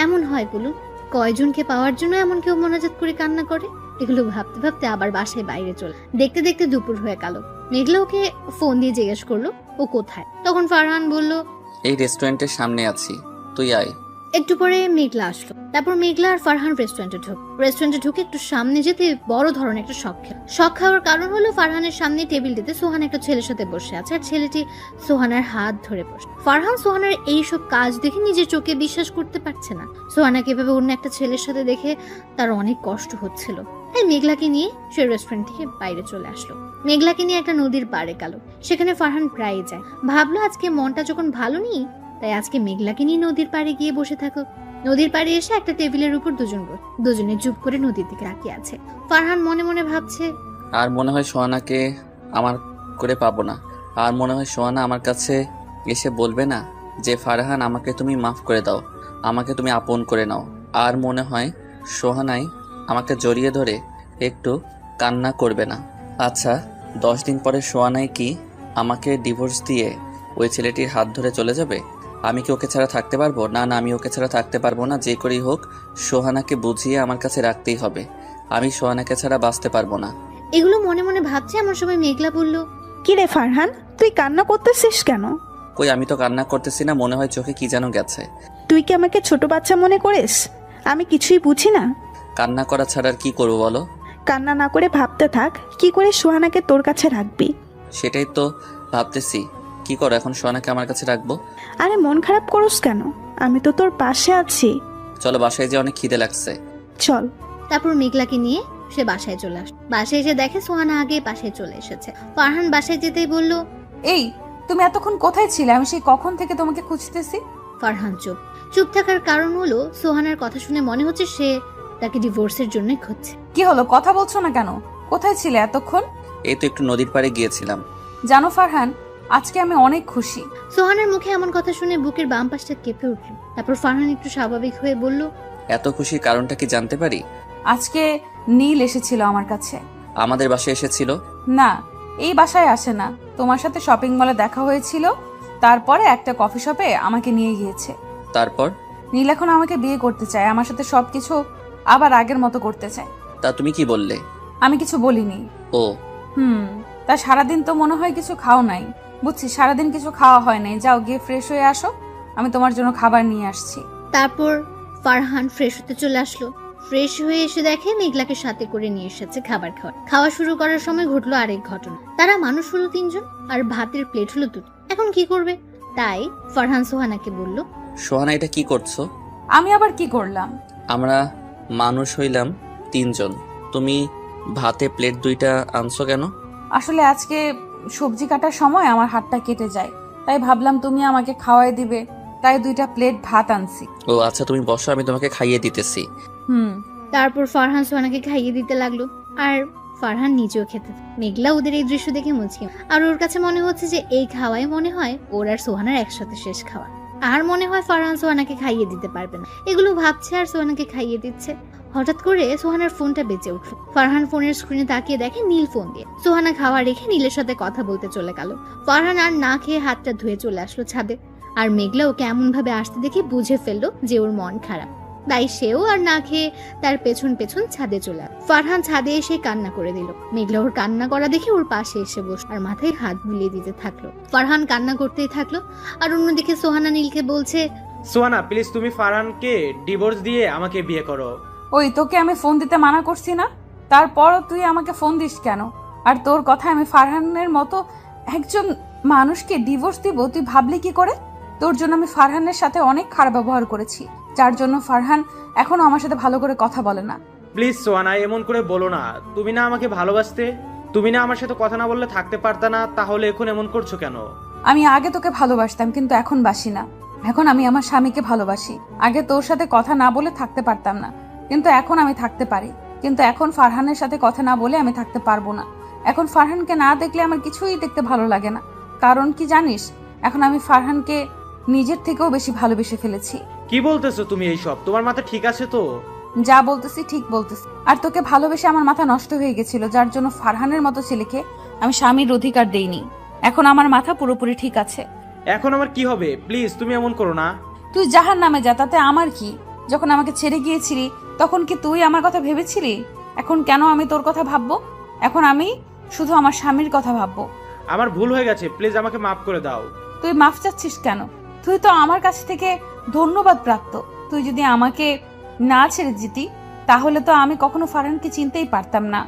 এমন হয় গুলো, কয়েকজনকে পাওয়ার জন্য এমন কেউ মোনাজাত করে কান্না করে। এগুলো ভাবতে ভাবতে আবার বাসায় বাইরে চলে। দেখতে দেখতে দুপুর হয়ে গেল। মেঘলা ওকে ফোন দিয়ে জিজ্ঞেস করলো ও কোথায়। তখন ফারহান বলল, এই রেস্টুরেন্টের সামনে আছি, তুই আয়। একটু পরে মেঘলা আসলো। তারপর মেঘলা আর ফারহান রেস্টুরেন্টে ঢুকে একটু সামনে যেতে বড় ধরনের একটা শখ খাওয়ার কারণ হলো ফারহানের সামনে টেবিলটিতে সোহান একটা ছেলের সাথে বসে আছে আর ছেলেটি সোহানার হাত ধরে বসে। ফারহান সোহানার এইসব কাজ দেখে নিজের চোখে বিশ্বাস করতে পারছে না। সোহানাকে এভাবে অন্য একটা ছেলের সাথে দেখে তার অনেক কষ্ট হচ্ছিল। তাই মেঘলাকে নিয়ে সে রেস্টুরেন্ট থেকে বাইরে চলে আসলো। মেঘলাকে নিয়ে একটা নদীর পাড়ে গেল। সেখানে ফারহান প্রায় যায়। ভাবলো আজকে মনটা যখন ভালো নেই, তাই আজকে মেঘলাকে নিয়ে নদীর পাড়ে গিয়ে বসে থাকো। নদীর পাড়ে এসে একটা টেবিলের উপর দুজনে চুপ করে নদীর দিকে তাকিয়ে আছে। ফারহান মনে মনে ভাবছে, আর মনে হয় সোহানাকে আমার করে পাবো না। আর মনে হয় সোহানা আমার কাছে এসে বলবে না যে ফারহান আমাকে তুমি মাফ করে দাও, আমাকে তুমি আপন করে নাও। আর মনে হয় সোহানাই আমাকে জড়িয়ে ধরে একটু কান্না করবে না। আচ্ছা, 10 দিন পরে সোহানাই কি আমাকে ডিভোর্স দিয়ে ওই ছেলেটির হাত ধরে চলে যাবে? আমি কি ওকে ছাড়া থাকতে পারবো? না না, আমি ওকে ছাড়া থাকতে পারবো না। যে করেই হোক সোহানাকে বুঝিয়ে আমার কাছে রাখতেই হবে। আমি সোহানাকে ছাড়া বাঁচতে পারবো না। এগুলো মনে মনে ভাবছে এমন সময় মেঘলা বলল, কি রে ফারহান, তুই কান্না করতেছিস কেন? কই, আমি তো কান্না করতেছি না, মনে হয় চোখে কি যেন গেছে। তুই কি আমাকে ছোট বাচ্চা মনে করিস? আমি কিছুই বুঝি না। কান্না করা ছাড়া আর কি করবো বলো? কান্না না করে ভাবতে থাক কি করে সোহানাকে তোর কাছে রাখবি। সেটাই তো ভাবতেছি, কি করো এখন সোহানাকে আমার কাছে রাখবো? আরে মন খারাপ করস কেন? আমি তো তোর পাশে আছি। চলো, বাসায় যে অনেক খিদে লাগছে। চল। তারপর মেঘলাকে নিয়ে সে বাসায় চলে আসে। বাসায় এসে দেখে সোহানা আগে বাসায় চলে এসেছে। ফারহান বাসায় যেতেই বলল, এই তুমি এতক্ষণ কোথায় ছিলে? আমি সেই কখন থেকে তোমাকে খুঁজতেছি। ফারহান চুপ থাকার কারণ হলো সোহানার কথা শুনে মনে হচ্ছে সে তাকে ডিভোর্সের জন্য খুঁজছে। কি হলো, কথা বলছো না কেন? কোথায় ছিলে এতক্ষণ? এই তো একটু নদীর পাড়ে গিয়েছিলাম। জানো ফারহান, আজকে আমি অনেক খুশি। সোহানার মুখে এমন কথা শুনে বুকের বাম পাশটা কেঁপে উঠল। তারপর ফারহান একটু স্বাভাবিক হয়ে বলল, এত খুশির কারণটা কি জানতে পারি? আজকে নীল এসেছিল আমার কাছে। আমাদের বাসায় এসেছিল? না, এই বাসায় আসে না। তোমার সাথে শপিং মলে দেখা হয়েছিল, তারপরে একটা কফি শপে আমাকে নিয়ে গিয়েছে। তারপর? নীল এখন আমাকে বিয়ে করতে চায়, আমার সাথে সবকিছু আবার আগের মতো করতে চায়। তা তুমি কি বললে? আমি কিছু বলিনি। ও তা সারাদিন তো মনে হয় কিছু খাও নাই। বুঝছি, সারাদিন কিছু খাওয়া হয় নাই। যাও গিয়ে ফ্রেশ হয়ে আসো, আমি তোমার জন্য খাবার নিয়ে আসছি। তারপর ফারহান ফ্রেশ হতে চলে আসলো। ফ্রেশ হয়ে এসে দেখে মেঘলাকে সাথে করে নিয়ে এসেছে খাবার খাওয়া শুরু করার সময় ঘটলো আরেক ঘটনা। তারা মানুষ হলো 3 জন আর ভাতের প্লেট হলো 2। এখন কি করবে? তাই ফারহান সোহানাকে বলল, সোহানা, এটা কি করছো? আমি আবার কি করলাম? আমরা মানুষ হইলাম 3 জন, তুমি ভাতে প্লেট 2টা আনছো কেন? আসলে আজকে সবজি কাটার সময় আমার হাতটা কেটে যায়, তাই ভাবলাম তুমি আমাকে খাওয়াই দিবে, তাই 2টা প্লেট ভাত আনছি। ও আচ্ছা, তুমি বসো, আমি তোমাকে খাইয়ে দিতেছি। তারপর ফারহান সোহানাকে খাইয়ে দিতে লাগলো আর ফারহান নিজেও খেতে। মেঘলা ওদের এই দৃশ্য দেখে মুচকি, আর ওর কাছে মনে হচ্ছে যে এই খাওয়াই মনে হয় ওর আর সোহানার একসাথে শেষ খাওয়া। আর মনে হয় ফারহান সোহানাকে খাইয়ে দিতে পারবে না। এগুলো ভাবছে আর সোহানাকে খাইয়ে দিচ্ছে। হঠাৎ করে সোহানার ফোনটা বেজে উঠলো। ফারহান ফোনের স্ক্রিনে তাকিয়ে দেখে নীল ফোন দিয়ে। সোহানা খাওয়া রেখে নীলের সাথে কথা বলতে চলে গেল। ফারহান আর না খেয়ে হাতটা ধুয়ে চলে আসলো ছাদে। আর মেঘলা ওকে এমন ভাবে আসতে দেখে বুঝে ফেললো যে ওর মন খারাপ, তাই সেও আর না খেয়ে তার পেছন পেছন ছাদে চলে আসে। ফারহান ছাদে এসে কান্না করে দিল। মেঘলা ওর কান্না করা দেখে ওর পাশে এসে বসল আর মাথায় হাত বুলিয়ে দিতে থাকলো। ফারহান কান্না করতেই থাকলো আর অন্যদিকে সোহানা নীলকে বলছে, সোহানা প্লিজ তুমি ফারহানকে ডিভোর্স দিয়ে আমাকে বিয়ে করো। ওই তোকে আমি ফোন দিতে মানা করছি না, তারপরও তুই আমাকে ফোন দিস কেন? আর তোর কথা আমি ফারহানের মতো একজন মানুষকে ডিভোর্স দিব তুই ভাবলি কি করে? তোর জন্য আমি ফারহানের সাথে অনেক খারাপ ব্যবহার করেছি, যার জন্য ফারহান এখনো আমার সাথে ভালো করে কথা বলে না। প্লিজ সোহানা, এমন করে বলো না। তুমি না আমাকে ভালোবাসতে, তুমি না আমার সাথে কথা না বললে থাকতে পারতা না, তাহলে এখন এমন করছো কেন? আমি আগে তোকে ভালোবাসতাম, কিন্তু এখন বাসি না। এখন আমি আমার স্বামীকে ভালোবাসি। আগে তোর সাথে কথা না বলে থাকতে পারতাম না, কিন্তু এখন আমি থাকতে পারি। কিন্তু এখন ফারহানের সাথে কথা না বলে আমি থাকতে পারবো না। এখন ফারহানকে না দেখলে আমার কিছুই দেখতে ভালো লাগে না। কারণ কি জানিস, এখন আমি ফারহানকে নিজের থেকেও বেশি ভালোবেসে ফেলেছি। কি বলতেছো তুমি এইসব? তোমার মাথা ঠিক আছে তো? যা বলতেছি ঠিক বলতেছি। আর তোকে ভালোবেসে আমার মাথা নষ্ট হয়ে গেছিল, যার জন্য ফারহানের মতো ছেলেকে আমি স্বামীর অধিকার দেইনি। এখন আমার মাথা পুরোপুরি ঠিক আছে। এখন আমার কি হবে? প্লিজ তুমি এমন করো না। তুই জাহান্নামে যা, তাতে আমার কি? যখন আমাকে ছেড়ে গিয়েছিলি তখন কি তুই আমার কথা ভেবেছিলি? এখন কেন আমি তোর কথা ভাববো? এখন আমি শুধু আমার স্বামীর কথা ভাববো। আমার ভুল হয়ে গেছে, প্লিজ আমাকে মাফ করে দাও। তুই মাফ চাচ্ছিস কেন? তুই তো আমার কাছ থেকে ধন্যবাদ প্রাপ্ত। তুই যদি আমাকে না ছেড়ে যেতি তাহলে তো আমি কখনো ফারহানকে চিনতেই পারতাম না।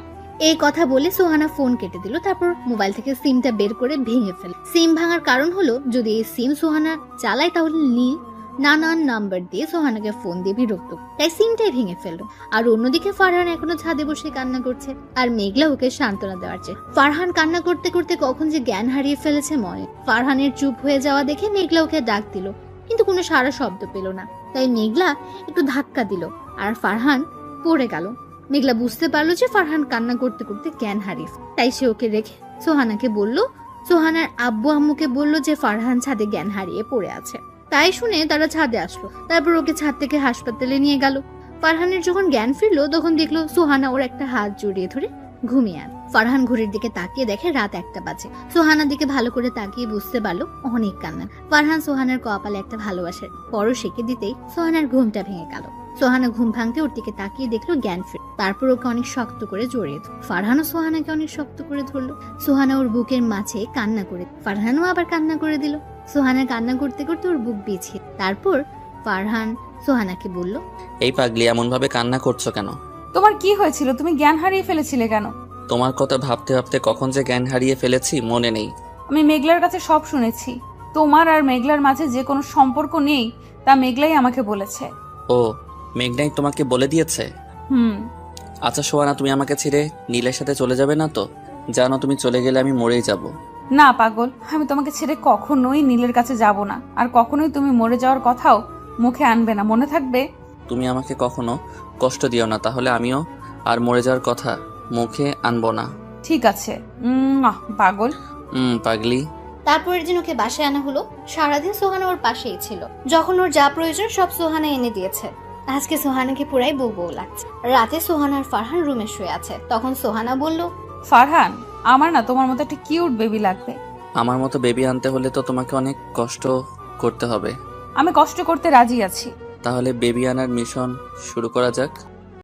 এই কথা বলে সোহানা ফোন কেটে দিল। তারপর মোবাইল থেকে সিমটা বের করে ভেঙে ফেলে। সিম ভাঙার কারণ হলো যদি এই সিম সোহানা চালায় তাহলে নীল নানান নাম্বার দিয়ে সোহানাকে ফোন দিয়ে বিরক্ত, তাই সিমটাই ভেঙে ফেললো। আর অন্যদিকে ফারহান এখনো ছাদে বসে কান্না করছে, আর মেঘলা ওকে সান্ত্বনা দেওয়ার চেয়ে। ফারহান কান্না করতে করতে কখন যে জ্ঞান হারিয়ে ফেলেছে মনে। ফারহানের চুপ হয়ে যাওয়া দেখে মেঘলা ওকে ডাক দিল, কিন্তু কোনো সারা শব্দ পেল না। তাই মেঘলা একটু ধাক্কা দিল আর ফারহান পড়ে গেল। মেঘলা বুঝতে পারলো যে ফারহান কান্না করতে করতে জ্ঞান হারিয়ে, তাই সে ওকে রেখে সোহানাকে বলল, সোহানার আব্বু আম্মুকে বলল যে ফারহান ছাদে জ্ঞান হারিয়ে পড়ে আছে। তাই শুনে তারা ছাদে আসলো, তারপর ওকে ছাদ থেকে হাসপাতালে নিয়ে গেল। ফারহানের যখন জ্ঞান ফিরলো তখন দেখলো সোহানা ওর একটা হাত জড়িয়ে ধরে ঘুমিয়ে আছে। ফারহান ঘড়ির দিকে তাকিয়ে দেখে রাত 1টা বাজে। সোহানার দিকে ভালো করে তাকিয়ে বুঝতে পারলো অনেক কান্না। ফারহান সোহানার কপালে একটা ভালোবাসার পরশ এঁকে দিতেই সোহানার ঘুমটা ভেঙে গেল। সোহানা ঘুম ভাঙতে ওর দিকে তাকিয়ে দেখলো জ্ঞান ফিরে, তারপর ওকে অনেক শক্ত করে জড়িয়ে ধরল। ফারহানও সোহানাকে অনেক শক্ত করে ধরলো। সোহানা ওর বুকের মাঝে কান্না করে, ফারহানও আবার কান্না করে দিল। সোহানা কান্না করতে করতে ওর বুক বিছিয়ে, তারপর ফারহান সোহানাকে বলল, এই পাগলি এমন ভাবে কান্না করছো কেন? তোমার কি হয়েছিল? তুমি জ্ঞান হারিয়ে ফেলেছিলে কেন? তোমার কথা ভাবতে ভাবতে কখন যে জ্ঞান হারিয়ে ফেলেছি মনে নেই। আমি মেঘলার কাছে সব শুনেছি। তোমার আর মেঘলার মাঝে যে কোনো সম্পর্ক নেই তা মেঘলাই আমাকে বলেছে। ও, মেঘনাই তোমাকে বলে দিয়েছে? আচ্ছা সোহানা, তুমি আমাকে ছেড়ে নীলের সাথে চলে যাবে না তো? জানো তুমি চলে গেলে আমি মরেই যাব। না পাগল, আমি তোমাকে ছেড়ে কখনোই নীলের কাছে যাব না, আর কখনোই তুমি মরে যাওয়ার কথাও মুখে আনবে না, মনে থাকবে? তুমি আমাকে কখনো কষ্ট দিও না, তাহলে আমিও আর মরে যাওয়ার কথা মুখে আনবো না। ঠিক আছে পাগল। পাগলি। তারপরের দিন ওকে বাসায় আনা হলো। সারাদিন সোহানা ওর পাশেই ছিল, যখন ওর যা প্রয়োজন সব সোহানা এনে দিয়েছে। আজকে সোহানাকে পুরাই বউ বউ লাগছে। রাতে সোহানার ফারহান রুমে শুয়ে আছে, তখন সোহানা বলল, ফারহান, আমার না তোমার মতো একটা কিউট বেবি লাগবে। আমার মতো বেবি আনতে হলে তো তোমাকে অনেক কষ্ট করতে হবে। আমি কষ্ট করতে রাজি আছি। তাহলে বেবি আনার মিশন শুরু করা যাক।